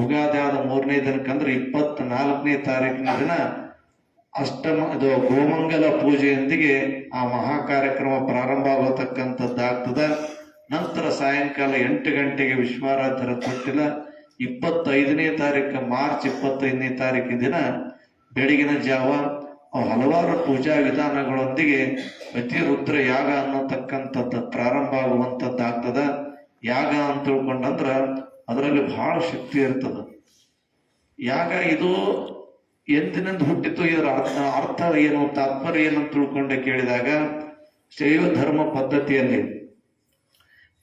ಉಗಾದಿ ಆದ 3ನೇ ದಿನಕ್ಕಂದ್ರೆ 24ನೇ ತಾರೀಕಿನ ದಿನ ಇದು ಗೋಮಂಗಲ ಪೂಜೆಯೊಂದಿಗೆ ಆ ಮಹಾ ಕಾರ್ಯಕ್ರಮ ಪ್ರಾರಂಭ ಆಗತಕ್ಕಂಥದ್ದಾಗ್ತದ. ನಂತರ ಸಾಯಂಕಾಲ 8 ಗಂಟೆಗೆ ವಿಶ್ವಾರಾಧ್ಯರ ತೊಟ್ಟಿಲ 25ನೇ ತಾರೀಕು ಮಾರ್ಚ್ 25ನೇ ತಾರೀಕಿನ ದಿನ ಬೆಳಗಿನ ಜಾವ ಹಲವಾರು ಪೂಜಾ ವಿಧಾನಗಳೊಂದಿಗೆ ಅತಿರುದ್ರ ಯಾಗ ಅನ್ನತಕ್ಕಂಥದ್ದು ಪ್ರಾರಂಭ ಆಗುವಂಥದ್ದಾಗ್ತದ. ಯಾಗ ಅಂತ ತಿಳ್ಕೊಂಡಂದ್ರ ಅದರಲ್ಲಿ ಬಹಳ ಶಕ್ತಿ ಇರ್ತದ. ಯಾಗ ಇದು ಎಂದಿನಿಂದ ಹುಟ್ಟಿತು, ಇದರ ಅರ್ಥ ಏನು, ತಾತ್ಪರ್ಯ ಏನು ಅಂತ ತಿಳ್ಕೊಂಡೆ ಕೇಳಿದಾಗ ಶೈವ ಧರ್ಮ ಪದ್ಧತಿಯಲ್ಲಿ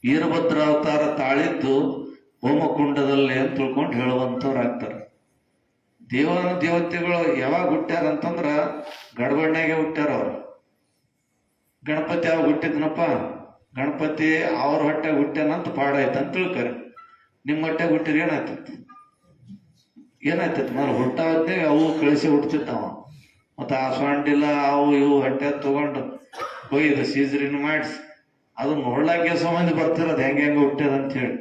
ವೀರಭದ್ರಾವತಾರ ತಾಳಿದ್ದು ಹೋಮಕುಂಡದಲ್ಲಿ ಅಂತ ತಿಳ್ಕೊಂಡು ಹೇಳುವಂಥವ್ರಾಗ್ತಾರೆ. ದೇವತೆಗಳು ಯಾವಾಗ ಹುಟ್ಟ್ಯಾರ ಅಂತಂದ್ರ ಗಡಬಣ್ಣೆಗೆ ಹುಟ್ಟ್ಯಾರ. ಅವ್ರು ಗಣಪತಿ ಯಾವಾಗ ಹುಟ್ಟಿದ್ನಪ್ಪ, ಗಣಪತಿ ಅವ್ರ ಹೊಟ್ಟೆಗೆ ಹುಟ್ಟ್ಯಾನಂತ ಪಾಡಾಯ್ತು ಅಂತ ತಿಳ್ಕರಿ. ನಿಮ್ಮ ಹೊಟ್ಟೆಗೆ ಹುಟ್ಟಿದ್ರೆ ಏನಾಯ್ತು? ಏನಾಯ್ತೈತಿ ನಾನು ಹುಟ್ಟಾವತ್ತೇ ಅವು ಕಳಿಸಿ ಹುಡ್ತಿತ್ತಾವ. ಮತ್ತು ಆ ಸೊಂಡಿಲ್ಲ ಅವು ಇವು ಹೊಟ್ಟೆ ತಗೊಂಡು ಕೊಯ್ದು ಸೀಸರಿನ್ ಮಾಡಿಸಿ ಅದು ನೋಡ್ಲಾಕೆ ಸಂಬಂಧ ಬರ್ತಿರೋದು ಹೆಂಗೆ ಹುಟ್ಟ್ಯದ ಅಂತ ಹೇಳಿ.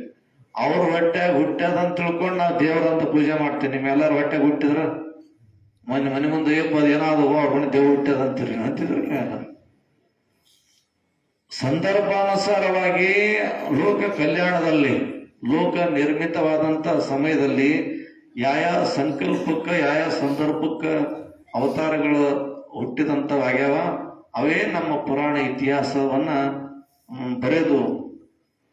ಅವ್ರ ಹೊಟ್ಟೆಗೆ ಹುಟ್ಟ್ಯದಂತ ತಿಳ್ಕೊಂಡು ನಾವು ದೇವ್ರಂತ ಪೂಜೆ ಮಾಡ್ತೀವಿ. ನಿಮ್ಮೆಲ್ಲರ ಹೊಟ್ಟೆಗೆ ಹುಟ್ಟಿದ್ರ ಮನೆ ಮುಂದೆ ಏನಾದ್ರು ಅವ್ರ ಮನೆ ದೇವ್ರು ಹುಟ್ಟ್ಯದಂತೀರಿ ಅಂತಿದ್ರು ನೀವೆಲ್ಲ. ಸಂದರ್ಭಾನುಸಾರವಾಗಿ ಲೋಕ ಕಲ್ಯಾಣದಲ್ಲಿ ಲೋಕ ನಿರ್ಮಿತವಾದಂತ ಸಮಯದಲ್ಲಿ ಯಾವ ಸಂಕಲ್ಪಕ್ಕೆ ಯಾವ ಸಂದರ್ಭಕ್ಕೆ ಅವತಾರಗಳು ಹುಟ್ಟಿದಂಥವಾಗ್ಯಾವ. ಅವೇ ನಮ್ಮ ಪುರಾಣ ಇತಿಹಾಸವನ್ನ ಬರೆದು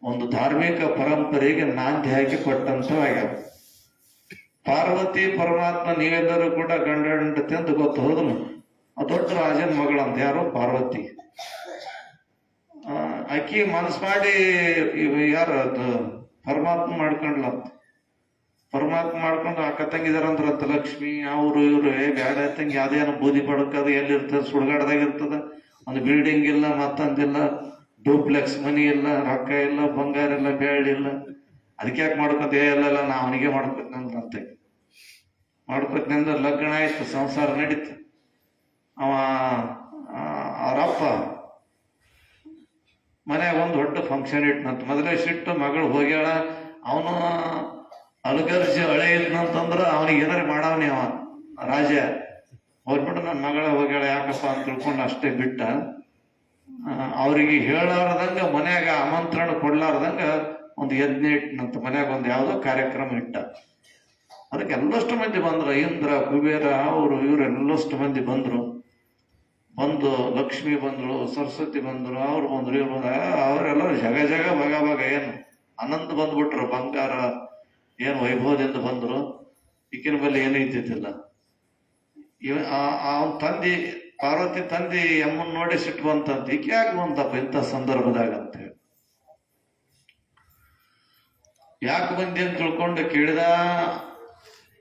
ಒಂದು ಧಾರ್ಮಿಕ ಪರಂಪರೆಗೆ ನಾಂದಿ ಹಾಕಿ ಕೊಟ್ಟಂತವಾಗ್ಯಾವ. ಪಾರ್ವತಿ ಪರಮಾತ್ಮ ನೀವೆಲ್ಲರೂ ಕೂಡ ಗಂಡ ಹೆಂಡತಿ ಅಂತ ಗೊತ್ತು ಹೋದನು. ಆ ದೊಡ್ಡ ರಾಜನ ಮಗಳಂತ ಯಾರು ಪಾರ್ವತಿ. ಆಕಿ ಮನಸ್ ಮಾಡಿ ಯಾರು ಪರಮಾತ್ಮ ಮಾಡ್ಕೊಂಡ್ಲ. ಪರಮಾತ್ಮ ಮಾಡ್ಕೊಂಡು ಅಕ್ಕ ತಂಗಿದಾರಂದ್ರಂತ ಲಕ್ಷ್ಮಿ ಅವರು ಇವ್ರು ಬ್ಯಾಡ ತಂಗಿ ಅದೇನೋ ಬೂದಿ ಪಡಕದ ಎಲ್ಲಿರ್ತದ ಸುಡ್ಗಾಡ್ದಾಗ ಇರ್ತದ. ಒಂದು ಬಿಲ್ಡಿಂಗ್ ಇಲ್ಲ, ಮತ್ತೊಂದಿಲ್ಲ, ಡೂಪ್ಲೆಕ್ಸ್ ಮನಿ ಇಲ್ಲ, ರೊಕ್ಕ ಇಲ್ಲ, ಬಂಗಾರ ಇಲ್ಲ, ಬೆಳ್ಳಿಲ್ಲ. ಅದಕ್ಕೆ ಯಾಕೆ ಮಾಡ್ಕೊತ ಎಲ್ಲ ನಾ ಅವನಿಗೆ ಮಾಡ್ಕೊತಂತೆ. ಮಾಡ್ಕೊತಂದ್ರೆ ಲಗ್ನ ಆಯ್ತು, ಸಂಸಾರ ನಡೀತು. ಅವರಪ್ಪ ಮನ್ಯಾಗ ಒಂದು ದೊಡ್ಡ ಫಂಕ್ಷನ್ ಇಟ್ನಂತ. ಮೊದಲೇ ಸಿಟ್ಟು ಮಗಳು ಹೋಗ್ಯಾಳ. ಅವನು ಅಲಗರ್ಜಿ ಹಳೆ ಇದ್ನಂತಂದ್ರ ಅವನಿಗೆ ಏನಾರು ಮಾಡವನಿ ಅವ ರಾಜ. ಹೋಗ್ಬಿಟ್ಟು ನನ್ನ ಮಗಳ ಹೋಗ್ಯಾಳ ಯಾಕಪ್ಪ ಅಂತ ತಿಳ್ಕೊಂಡು ಅಷ್ಟೇ ಬಿಟ್ಟ. ಅವ್ರಿಗೆ ಹೇಳಾರ್ದಂಗ ಮನ್ಯಾಗ ಆಮಂತ್ರಣ ಕೊಡ್ಲಾರ್ದಂಗ ಒಂದು ಯಜ್ಞ ಇಟ್ನಂತ. ಮನ್ಯಾಗ ಒಂದು ಯಾವುದೋ ಕಾರ್ಯಕ್ರಮ ಇಟ್ಟ. ಅದಕ್ಕೆ ಎಲ್ಲಷ್ಟು ಮಂದಿ ಬಂದ್ರು. ಇಂದ್ರ, ಕುಬೇರ, ಅವರು ಇವ್ರು ಎಲ್ಲಷ್ಟು ಮಂದಿ ಬಂದ್ರು. ಬಂದು ಲಕ್ಷ್ಮಿ ಬಂದ್ರು, ಸರಸ್ವತಿ ಬಂದ್ರು, ಅವ್ರು ಬಂದ್ರು, ಇವ್ರು ಬಂದ. ಅವರೆಲ್ಲರೂ ಜಗ ಬಗ ಏನು ಆನಂದ ಬಂದ್ಬಿಟ್ರು. ಬಂಗಾರ ಏನು ವೈಭವದಿಂದ ಬಂದ್ರು. ಈಕಿನ ಬಲ್ಲಿ ಏನೂ ಇದ್ದಿದ್ದಿಲ್ಲ. ಅವನ್ ತಂದಿ ಪಾರ್ವತಿ ತಂದಿ ಅಮ್ಮನ್ ನೋಡಿ ಸಿಟ್ಟು ಬಂತಂತ. ಈಕೆ ಯಾಕೆ ಬಂತಪ್ಪ ಇಂಥ ಸಂದರ್ಭದಾಗ ಅಂತ ಹೇಳಿ. ಯಾಕೆ ಬಂದಿ ಅಂತ ತಿಳ್ಕೊಂಡು ಕೇಳಿದ.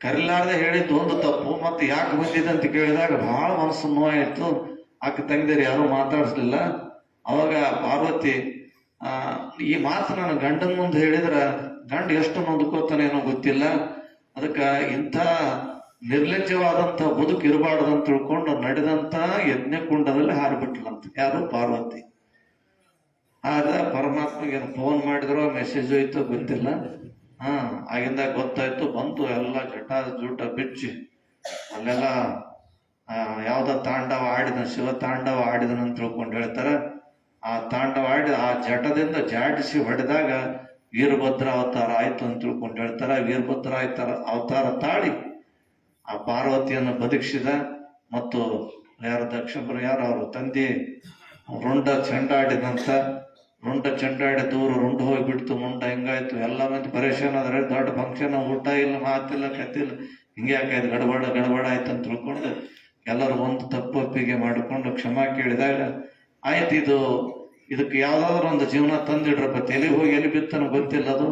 ಕರಿಲಾರ್ದೆ ಹೇಳಿದ್ದು ಒಂದು ತಪ್ಪು. ಮತ್ತೆ ಯಾಕೆ ಬಂದಿದೆ ಅಂತ ಕೇಳಿದಾಗ ಬಹಳ ಮನಸ್ಸು ನೋವಾಯಿತು. ಆಕೆ ತಂಗಿದಾರೆ ಯಾರು ಮಾತಾಡಿಸ್ಲಿಲ್ಲ. ಅವಾಗ ಪಾರ್ವತಿ ಈ ಮಾತು ನಾನು ಗಂಡನ ಮುಂದೆ ಹೇಳಿದ್ರ ಗಂಡ ಎಷ್ಟು ನೊಂದ್ಕೋತಾನೇನೋ ಗೊತ್ತಿಲ್ಲ. ಅದಕ್ಕ ಇಂಥ ನಿರ್ಲಜ್ಜವಾದಂತ ಬದುಕು ಇರಬಾರ್ದು ಅಂತ ತಿಳ್ಕೊಂಡು ನಡೆದಂತ ಯಜ್ಞಕುಂಡದಲ್ಲಿ ಹಾರಿಬಿಟ್ಲಂತ. ಯಾರು ಪಾರ್ವತಿ. ಆದ ಪರಮಾತ್ಮಗೆ ಫೋನ್ ಮಾಡಿದ್ರು, ಮೆಸೇಜ್ ಹೋಯ್ತು ಗೊತ್ತಿಲ್ಲ. ಆಗಿಂದ ಗೊತ್ತಾಯ್ತು. ಬಂತು ಎಲ್ಲ ಜೂಟ ಬಿಚ್ಚಿ ಅಲ್ಲೆಲ್ಲ ಯಾವ್ದ ತಾಂಡವ ಆಡಿದ, ಶಿವ ತಾಂಡವ ಆಡಿದನ ಅಂತ ತಿಳ್ಕೊಂಡು ಹೇಳ್ತಾರ. ಆ ತಾಂಡವ ಆಡಿ ಆ ಜಟದಿಂದ ಜಾಡಿಸಿ ಹೊಡೆದಾಗ ವೀರಭದ್ರ ಅವತಾರ ಆಯ್ತು ಅಂತ ತಿಳ್ಕೊಂಡು ಹೇಳ್ತಾರ. ವೀರಭದ್ರ ಅವತಾರ ತಾಳಿ ಆ ಪಾರ್ವತಿಯನ್ನು ಬದುಕಿಸಿದ. ಮತ್ತು ಯಾರು ದಕ್ಷಿಣರು ಯಾರು ಅವರು ತಂದೆ ರುಂಡ ಚೆಂಡಾಡಿದಂತ. ರುಂಡ ಚೆಂಡಾಡಿ ದೂರ ರುಂಡ ಹೋಗಿಬಿಡ್ತು. ಮುಂಡ ಹಿಂಗಾಯ್ತು. ಎಲ್ಲ ಮಂದಿ ಪರೇಶಾನ್ ಆದ್ರೆ. ದೊಡ್ಡ ಫಂಕ್ಷನ್, ಊಟ ಇಲ್ಲ, ಮಾತಿಲ್ಲ, ಕತ್ತಿಲ್ಲ, ಹಿಂಗೆ ಯಾಕಾಯ್ತು, ಗಡಬಡ ಆಯ್ತು ಅಂತ ತಿಳ್ಕೊಂಡು ಎಲ್ಲರೂ ಒಂದು ತಪ್ಪೊಪ್ಪಿಗೆ ಮಾಡಿಕೊಂಡು ಕ್ಷಮಾ ಕೇಳಿದಾಗ ಆಯ್ತು. ಇದಕ್ಕೆ ಯಾವ್ದಾದ್ರು ಒಂದು ಜೀವನ ತಂದಿಡ್ರಪ್ಪ. ತಲೆ ಹೋಗಿ ಎಲ್ಲಿ ಬಿತ್ತನೋ ಗೊತ್ತಿಲ್ಲ. ಅದು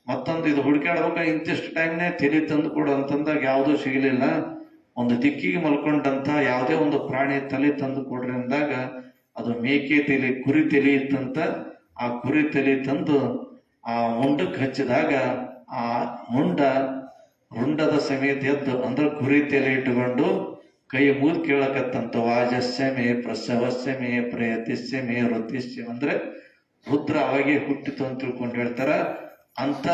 ಮತ್ತೊಂದು ಇದು ಹುಡುಕಾಡ್ಬೇಕ. ಇಂತಿಷ್ಟು ಟೈಮ್ನೇ ತಲೆ ತಂದು ಕೊಡು ಅಂತಂದಾಗ ಯಾವುದೂ ಸಿಗಲಿಲ್ಲ. ಒಂದು ದಿಕ್ಕಿಗೆ ಮಲ್ಕೊಂಡಂತ ಯಾವುದೇ ಒಂದು ಪ್ರಾಣಿ ತಲೆ ತಂದು ಕೊಡ್ರಿ ಅಂದಾಗ ಅದು ಮೇಕೆ ತಲೆ, ಕುರಿ ತಲೆ ಇತ್ತಂತ. ಆ ಕುರಿ ತಲೆ ತಂದು ಆ ಮುಂಡಕ್ಕೆ ಹಚ್ಚಿದಾಗ ಆ ರುಂಡದ ಸಮೇತ ಎದ್ದು, ಅಂದ್ರೆ ಕುರಿ ತಲೆ ಇಟ್ಟುಕೊಂಡು ಕೈ ಮುಗಿದು ಕೇಳಕತ್ತಂತ. ವಾಜಸ್ಯ ಮೇ ಪ್ರಸವಸ್ಯ ಮೇ ಪ್ರಯತಿಸ್ಯ ಮೇ ವೃತ್ತಿಸ್ಯ. ಅಂದ್ರೆ ರುದ್ರ ಅವಾಗೆ ಹುಟ್ಟಿತು ಅಂತ ತಿಳ್ಕೊಂಡು ಹೇಳ್ತಾರ. ಅಂತ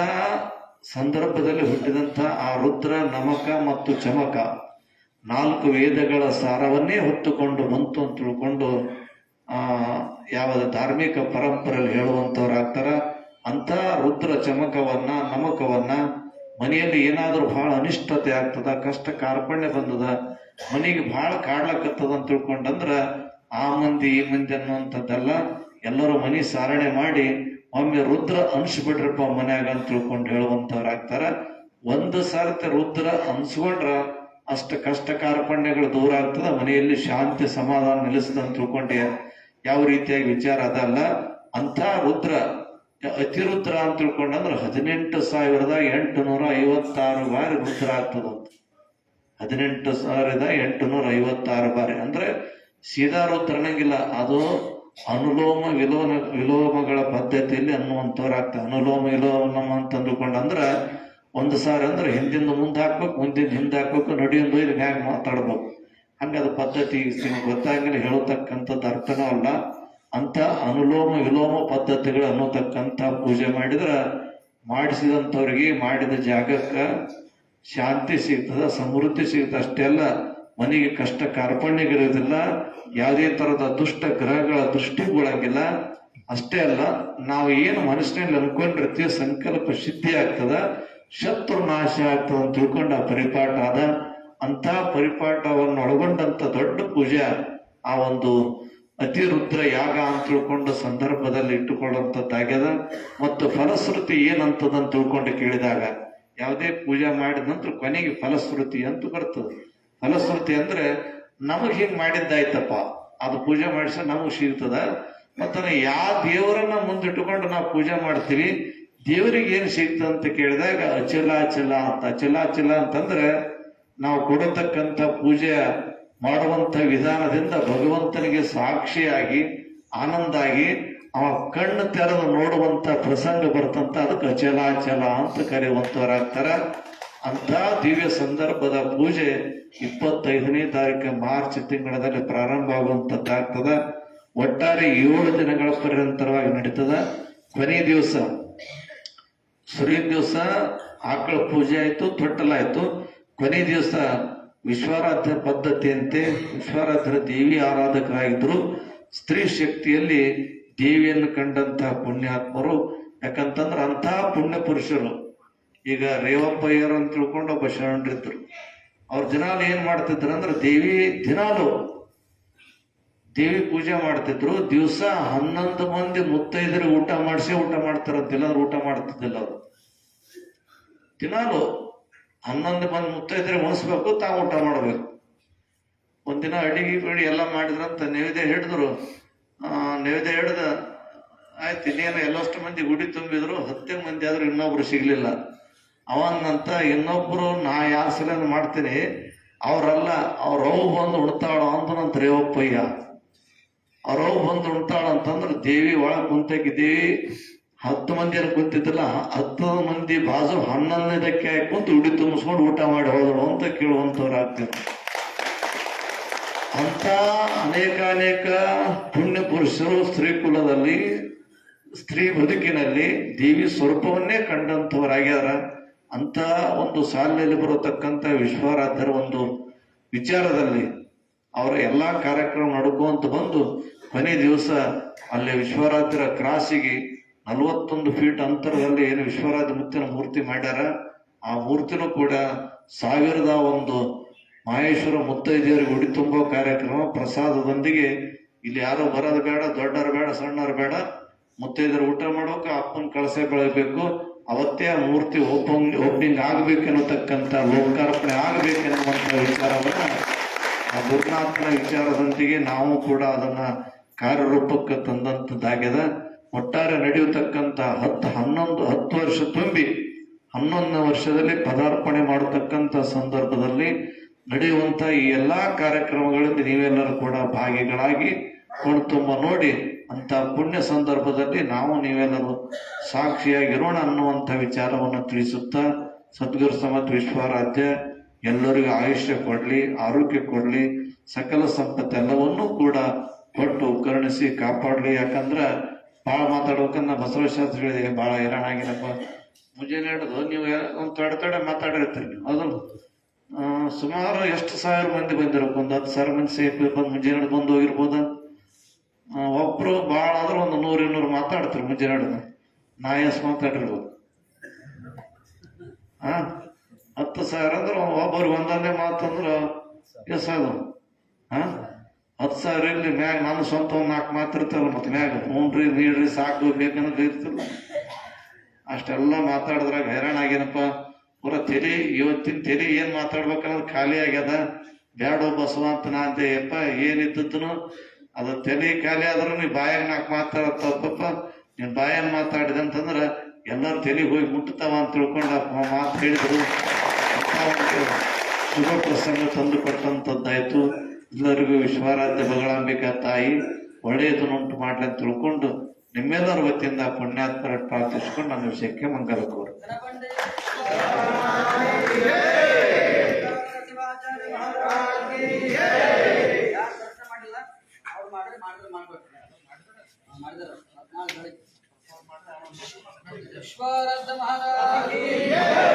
ಸಂದರ್ಭದಲ್ಲಿ ಹುಟ್ಟಿದಂತ ಆ ರುದ್ರ ನಮಕ ಮತ್ತು ಚಮಕ 4 ವೇದಗಳ ಸಾರವನ್ನೇ ಹೊತ್ತುಕೊಂಡು ಬಂತು ಅಂತ ತಿಳ್ಕೊಂಡು ಯಾವ್ದು ಧಾರ್ಮಿಕ ಪರಂಪರೆಯಲ್ಲಿ ಹೇಳುವಂತವ್ರಾಗ್ತಾರ. ಅಂತ ರುದ್ರ ಚಮಕವನ್ನ ನಮಕವನ್ನ ಮನೆಯಲ್ಲಿ ಏನಾದ್ರೂ ಬಹಳ ಅನಿಷ್ಟತೆ ಆಗ್ತದ, ಕಷ್ಟ ಕಾರ್ಪಣ್ಯ ಬಂದದ, ಮನೆಗೆ ಬಹಳ ಕಾಡ್ಲಕತ್ತದ ಅಂತ ತಿಳ್ಕೊಂಡಂದ್ರ ಆ ಮಂದಿ ಈ ಮಂದಿ ಅನ್ನುವಂಥದ್ದೆಲ್ಲ. ಎಲ್ಲರೂ ಮನೆ ಸಾರಣೆ ಮಾಡಿ ಒಮ್ಮೆ ರುದ್ರ ಅನ್ಸ್ಬಿಡ್ರಪ್ಪ ಮನ್ಯಾಗ ಅಂತ ತಿಳ್ಕೊಂಡು ಹೇಳುವಂತವ್ರಾಗ್ತಾರ. ಒಂದು ಸಾರ್ತಿ ರುದ್ರ ಅನ್ಸ್ಕೊಂಡ್ರ ಅಷ್ಟ ಕಷ್ಟ ಕಾರ್ಪಣ್ಯಗಳು ದೂರ ಆಗ್ತದ, ಮನೆಯಲ್ಲಿ ಶಾಂತಿ ಸಮಾಧಾನ ನಿಲ್ಲಿಸ್ತದ ಅಂತ ತಿಳ್ಕೊಂಡೆ ಯಾವ ರೀತಿಯಾಗಿ ವಿಚಾರ ಅದಲ್ಲ. ಅಂತ ರುದ್ರ ಅತಿರುದ್ರ ಅಂತ ತಿಳ್ಕೊಂಡಂದ್ರೆ 18,856 ಬಾರಿ ರುದ್ರ ಆಗ್ತದಂತ. 18,856 ಬಾರಿ ಅಂದ್ರೆ ಸೀದಾ ರುದ್ರ ಅನ್ನಂಗಿಲ್ಲ. ಅದು ಅನುಲೋಮ ವಿಲೋಮಗಳ ಪದ್ಧತಿಯಲ್ಲಿ ಅನ್ನುವಂಥವ್ರಾಗ್ತದೆ. ಅನುಲೋಮ ವಿಲೋಮ ಅಂತ ಅಂದುಕೊಂಡಂದ್ರ ಒಂದು ಸಾರಿ ಅಂದ್ರೆ ಹಿಂದಿಂದ ಮುಂದೆ ಹಾಕ್ಬೇಕು, ಮುಂದಿಂದ ಹಿಂದೆ ಹಾಕ್ಬೇಕು, ನಡಿಯಿಂದ ಇದು ಮ್ಯಾಗ ಮಾತಾಡ್ಬೇಕು. ಹಂಗದ ಪದ್ಧತಿ ನಿಮ್ಗೆ ಗೊತ್ತಾಗಲಿ ಹೇಳತಕ್ಕಂಥದ್ದು ಅರ್ಥನೂ ಅಲ್ಲ. ಅಂತ ಅನುಲೋಮ ವಿಲೋಮ ಪದ್ಧತಿಗಳು ಅನ್ನೋತಕ್ಕಂಥ ಪೂಜೆ ಮಾಡಿದ್ರ ಮಾಡಿಸಿದಂಥವ್ರಿಗೆ ಮಾಡಿದ ಜಾಗಕ್ಕೆ ಶಾಂತಿ ಸಿಗ್ತದ, ಸಮೃದ್ಧಿ ಸಿಗ್ತದೆ. ಅಷ್ಟೇ ಅಲ್ಲ, ಮನೆಗೆ ಕಷ್ಟ ಕಾರ್ಪಣ್ಯಗಳಿರೋದಿಲ್ಲ, ಯಾವುದೇ ತರದ ದುಷ್ಟ ಗ್ರಹಗಳ ದೃಷ್ಟಿ ಬೀಳಂಗಿಲ್ಲ. ಅಷ್ಟೇ ಅಲ್ಲ, ನಾವು ಏನು ಮನಸ್ಸಿನಲ್ಲಿ ಅನ್ಕೊಂಡಿರ್ತೀವಿ ಸಂಕಲ್ಪ ಸಿದ್ಧಿ ಆಗ್ತದ, ಶತ್ರು ನಾಶ ಆಗ್ತದ ಅಂತ ತಿಳ್ಕೊಂಡು ಆ ಪರಿಪಾಠ ಆದ. ಅಂತ ಪರಿಪಾಠವನ್ನು ಒಳಗೊಂಡಂತ ದೊಡ್ಡ ಪೂಜೆ ಆ ಒಂದು ಅತಿರುದ್ರ ಯಾಗ ಅಂತ ತಿಳ್ಕೊಂಡ ಸಂದರ್ಭದಲ್ಲಿ ಇಟ್ಟುಕೊಳ್ಳುವಂಥದ್ದಾಗ್ಯದ. ಮತ್ತು ಫಲಶ್ರುತಿ ಏನಂತದಂತ ತಿಳ್ಕೊಂಡು ಕೇಳಿದಾಗ ಯಾವುದೇ ಪೂಜೆ ಮಾಡಿದ ನಂತರ ಕೊನೆಗೆ ಫಲಶ್ರುತಿ ಅಂತ ಬರ್ತದೆ. ಫಲಶ್ರುತಿ ಅಂದ್ರೆ ನಮಗ್ ಹಿಂಗ್ ಮಾಡಿದ್ದಾಯ್ತಪ್ಪ, ಅದು ಪೂಜೆ ಮಾಡಿಸ ನಮಗ್ ಸಿಗ್ತದ. ಮತ್ತ ಯಾವ ದೇವರನ್ನ ಮುಂದಿಟ್ಟುಕೊಂಡು ನಾವು ಪೂಜೆ ಮಾಡ್ತೀವಿ, ದೇವರಿಗೆ ಏನ್ ಸಿಗ್ತದ ಅಂತ ಕೇಳಿದಾಗ ಅಚಲಾಚಲ ಅಂತ. ಅಚಲಾಚಲ ಅಂತಂದ್ರೆ ನಾವು ಕೊಡತಕ್ಕಂಥ ಪೂಜೆ ಮಾಡುವಂತ ವಿಧಾನದಿಂದ ಭಗವಂತನಿಗೆ ಸಾಕ್ಷಿಯಾಗಿ ಆನಂದ ಆಗಿ ಅವ ಕಣ್ಣು ತೆರೆದು ನೋಡುವಂತ ಪ್ರಸಂಗ ಬರ್ತಂತ, ಅದಕ್ಕೆ ಅಚಲಾಚಲ ಅಂತ ಕರೆಯುವಂತವರಾಗ್ತಾರ. ಅಂತ ದಿವ್ಯ ಸಂದರ್ಭದ ಪೂಜೆ 25ನೇ ತಾರೀಕು ಮಾರ್ಚ್ ತಿಂಗಳಲ್ಲಿ ಪ್ರಾರಂಭ ಆಗುವಂತದ್ದಾಗ್ತದ. ಒಟ್ಟಾರೆ 7 ದಿನಗಳ ಪರ್ಯಂತರವಾಗಿ ನಡೀತದ. ಕೊನೆ ದಿವಸ ಸುರಿಯ ದಿವಸ ಆಕಳ ಪೂಜೆ ಆಯ್ತು, ತೊಟ್ಟಲಾಯ್ತು. ಕೊನೆ ದಿವಸ ವಿಶ್ವಾರಾಧ್ಯ ಪದ್ಧತಿಯಂತೆ ವಿಶ್ವಾರಾಧ್ಯರ ದೇವಿ ಆರಾಧಕರಾಗಿದ್ರು. ಸ್ತ್ರೀ ಶಕ್ತಿಯಲ್ಲಿ ದೇವಿಯನ್ನು ಕಂಡಂತಹ ಪುಣ್ಯಾತ್ಮರು. ಯಾಕಂತಂದ್ರೆ ಅಂತಹ ಪುಣ್ಯ ಪುರುಷರು, ಈಗ ರೇವಪ್ಪಯ್ಯರು ಅಂತ ತಿಳ್ಕೊಂಡು ಒಬ್ಬ ಶರಣರಿದ್ರು. ಅವ್ರ ದಿನಾಲು ಏನ್ ಮಾಡ್ತಿದ್ರು ಅಂದ್ರೆ ದಿನಾಲು ದೇವಿ ಪೂಜೆ ಮಾಡ್ತಿದ್ರು. ದಿವಸ 11 ಮಂದಿ ಮುತ್ತೈದರಿಗೆ ಊಟ ಮಾಡಿಸಿ ಊಟ ಮಾಡ್ತಾರಂತಿಲ್ಲ, ಊಟ ಮಾಡ್ತಿದ್ದಿಲ್ಲ ಅವರು. ದಿನಾಲು 11 ಮಂದಿ ಮುತ್ತೈದರಿಗೆ ಉಣಿಸ್ಬೇಕು, ತಾವು ಊಟ ಮಾಡ್ಬೇಕು. ಒಂದಿನ ಅಡಿಗೆ ಬಿಡಿ ಎಲ್ಲ ಮಾಡಿದ್ರಂತ ನೈವೇದ್ಯ ಹಿಡಿದ್ರು. ನೈವೇದ್ಯ ಹಿಡ್ದ ಆಯ್ತು, ಇನ್ನೇನು ಎಲ್ಲಷ್ಟು ಮಂದಿ ಗುಡಿ ತುಂಬಿದ್ರು. 10 ಮಂದಿ ಆದ್ರೂ ಇನ್ನೊಬ್ರು ಸಿಗ್ಲಿಲ್ಲ. ಅವನ್ನಂತ ಇನ್ನೊಬ್ರು ನಾ ಯಾವ ಸಲ ಮಾಡ್ತೀನಿ, ಅವ್ರಲ್ಲ ಅವ್ರವ್ ಬಂದು ಉಣ್ತಾಳ ಅಂದನಂತ ರೇವಪ್ಪಯ್ಯ. ಅವ್ರವ್ ಬಂದು ಉಣ್ತಾಳ ಅಂತಂದ್ರೆ ದೇವಿ ಒಳಗೆ ಕುಂತಾಗಿದ್ದೀವಿ. 10 ಮಂದಿ ಕುಂತಿದ್ದಿಲ್ಲ, 10 ಮಂದಿ ಬಾಜು 11ನೇದಕ್ಕೆ ಕುಂತು ಉಡಿ ತುಂಬಿಸ್ಕೊಂಡು ಊಟ ಮಾಡಿ ಹೋದಳು ಅಂತ ಕೇಳುವಂತವ್ರು ಆಗ್ತಿದ್ರು. ಅಂತ ಅನೇಕ ಪುಣ್ಯ ಪುರುಷರು ಸ್ತ್ರೀ ಕುಲದಲ್ಲಿ, ಸ್ತ್ರೀ ಬದುಕಿನಲ್ಲಿ ದೇವಿ ಸ್ವರೂಪವನ್ನೇ ಕಂಡಂತವರಾಗ್ಯಾರ. ಅಂತ ಒಂದು ಸಾಲಿನಲ್ಲಿ ಬರತಕ್ಕಂಥ ವಿಶ್ವಾರಾಧ್ಯರ ಒಂದು ವಿಚಾರದಲ್ಲಿ ಅವರ ಎಲ್ಲಾ ಕಾರ್ಯಕ್ರಮ ನಡ್ಕೊಂತ ಬಂದು ಕೊನೆ ದಿವಸ ಅಲ್ಲಿ ವಿಶ್ವಾರಾಧ್ಯರ ಕ್ರಾಸಿಗೆ 41 ಫೀಟ್ ಅಂತರದಲ್ಲಿ ಏನು ವಿಶ್ವರಾಜ ಮುತ್ತಿನ ಮೂರ್ತಿ ಮಾಡ್ಯಾರ. ಆ ಮೂರ್ತಿನೂ ಕೂಡ 1001 ಮಹೇಶ್ವರ ಮುತ್ತೈದೆಯರಿಗೆ ಉಡಿ ತುಂಬೋ ಕಾರ್ಯಕ್ರಮ ಪ್ರಸಾದದೊಂದಿಗೆ. ಇಲ್ಲಿ ಯಾರು ಬರೋದು ಬೇಡ, ದೊಡ್ಡರು ಬೇಡ, ಸಣ್ಣರು ಬೇಡ, ಮುತ್ತೈದರು ಊಟ ಮಾಡೋಕೆ ಅಪ್ಪನ ಕಳಸೆ ಬೆಳಬೇಕು. ಅವತ್ತೇ ಆ ಮೂರ್ತಿ ಓಪನಿಂಗ್ ಆಗ್ಬೇಕೆನ್ನತಕ್ಕಂಥ, ಲೋಕಾರ್ಪಣೆ ಆಗ್ಬೇಕೆನ್ನುವಂತ ವಿಚಾರವನ್ನ ಆ ಗುರುನಾಥನ ವಿಚಾರದೊಂದಿಗೆ ನಾವು ಕೂಡ ಅದನ್ನ ಕಾರ್ಯರೂಪಕ್ಕೆ ತಂದಂತದ್ದಾಗ್ಯದ. ಒಟ್ಟಾರೆ ನಡೆಯತಕ್ಕಂಥ 10 ವರ್ಷ ತುಂಬಿ 11ನೇ ವರ್ಷದಲ್ಲಿ ಪದಾರ್ಪಣೆ ಮಾಡತಕ್ಕಂಥ ಸಂದರ್ಭದಲ್ಲಿ ನಡೆಯುವಂತ ಈ ಎಲ್ಲಾ ಕಾರ್ಯಕ್ರಮಗಳಲ್ಲಿ ನೀವೆಲ್ಲರೂ ಕೂಡ ಭಾಗಿಗಳಾಗಿ ಕಣ್ತುಂಬ ನೋಡಿ ಅಂತ ಪುಣ್ಯ ಸಂದರ್ಭದಲ್ಲಿ ನಾವು ನೀವೆಲ್ಲರೂ ಸಾಕ್ಷಿಯಾಗಿರೋಣ ಅನ್ನುವಂಥ ವಿಚಾರವನ್ನು ತಿಳಿಸುತ್ತಾ, ಸದ್ಗುರು ಸಮತ್ ವಿಶ್ವಾರಾಧ್ಯ ಎಲ್ಲರಿಗೂ ಆಯುಷ್ಯ ಕೊಡ್ಲಿ, ಆರೋಗ್ಯ ಕೊಡ್ಲಿ, ಸಕಲ ಸಂಪತ್ತೆಲ್ಲವನ್ನೂ ಕೂಡ ಕೊಟ್ಟು ಕರುಣಿಸಿ ಕಾಪಾಡ್ಲಿ. ಯಾಕಂದ್ರ ಭಾಳ ಮಾತಾಡ್ಬೇಕಂದ್ರೆ ಬಸವಶಾಸ್ತ್ರಿಗಳಿಗೆ ಭಾಳ ಹೈರಾಣ ಆಗಿರಪ್ಪ. ಮುಂಜಾನೆ ಹಿಡಿದು ನೀವು ಒಂದು ತೊಡೆ ಮಾತಾಡಿರ್ತೀರಿ ನೀವು. ಅದನ್ನು ಸುಮಾರು ಎಷ್ಟು 1000 ಮಂದಿ ಬಂದಿರಪ್ಪ, ಒಂದು 10,000 ಮಂದಿ ಸೇಫ್ ಬಂದು ಮುಂಜಾನೆ ಬಂದು ಹೋಗಿರ್ಬೋದ. ಒಬ್ರು ಭಾಳ ಆದ್ರೆ ಒಂದು 100-200 ಮಾತಾಡ್ತಾರೆ ಮುಂಜಾನೆ ಹಿಡಿದು. ನಾ ಎಷ್ಟು ಮಾತಾಡಿರ್ಬೋದು? 10,000 ಅಂದ್ರೆ ಒಬ್ಬರಿಗೆ ಒಂದೊಂದೇ ಮಾತಂದ್ರೆ ಎಷ್ಟಾದ್ರು 10,000 ಇಲ್ಲಿ ಮ್ಯಾಗ ನಾನು ಸ್ವಂತ 4 ಮಾತಿರ್ತಲ್ಲ, ಮತ್ತೆ ಮ್ಯಾಗ ಹ್ಞೂನ್ರಿ ನೀಡ್ರಿ ಸಾಕು ಬೇಕನ್ನೋದು ಇರ್ತಿಲ್ಲ. ಅಷ್ಟೆಲ್ಲ ಮಾತಾಡಿದ್ರಾಗ ಹೈರಾಣ ಆಗ್ಯನಪ್ಪ. ಪೂರ ತಲೆ ಇವತ್ತಿನ ತಲೆ ಏನ್ ಮಾತಾಡ್ಬೇಕನ್ನೋದು ಖಾಲಿ ಆಗ್ಯದ. ಬ್ಯಾಡೋ ಬಸವ ಅಂತ ನಾ ಅಂತೆ. ಯಪ್ಪ ಏನಿದ್ದನು ಅದು ತಲೆ ಖಾಲಿ ಆದ್ರೂ ನೀ ಬಾಯಾಗ 4 ಮಾತಾಡತ್ತಪ್ಪ. ನೀನ್ ಬಾಯಾಗ ಮಾತಾಡಿದೆ ಅಂತಂದ್ರ ಎಲ್ಲರೂ ತಲೆಗೆ ಹೋಗಿ ಮುಟ್ಟತಾವ ಅಂತ ತಿಳ್ಕೊಂಡ ಮಾತು ಹೇಳಿದ್ರು. ಶುಭ ಪ್ರಸಂಗ ತಂದು ಕೊಟ್ಟಂತದ್ದಾಯ್ತು. ಎಲ್ಲರಿಗೂ ವಿಶ್ವಾರಾಧ್ಯ ಬಗಳಾಂಬಿಕಾ ತಾಯಿ ಒಳ್ಳೆಯದನ್ನುಂಟು ಮಾಡ್ಲಿ ಅಂತ ತಿಳ್ಕೊಂಡು ನಿಮ್ಮೆಲ್ಲರ ವತಿಯಿಂದ ಪುಣ್ಯಾತ್ಮರ ಪ್ರಾರ್ಥಿಸ್ಕೊಂಡು ನನ್ನ ವಿಷಯಕ್ಕೆ ಮಂಗಲ ಕೋರು. ಶಿವಾಚಾರ್ಯ ಮಹಾರಾಜ್ ಕಿ ಜೈ. ಯಾರು ದರ್ಶನ ಮಾಡಿಲ್ಲ ಅವ್ರು ಮಾಡಿದ್ರೆ ಮಾಡ್ಬೇಕು. ಮಾಡಿದಾರೆ 14 ಬೆಳಿಗ್ಗೆ. ವಿಶ್ವರಥ ಮಹಾರಾಜ್ ಕಿ ಜೈ.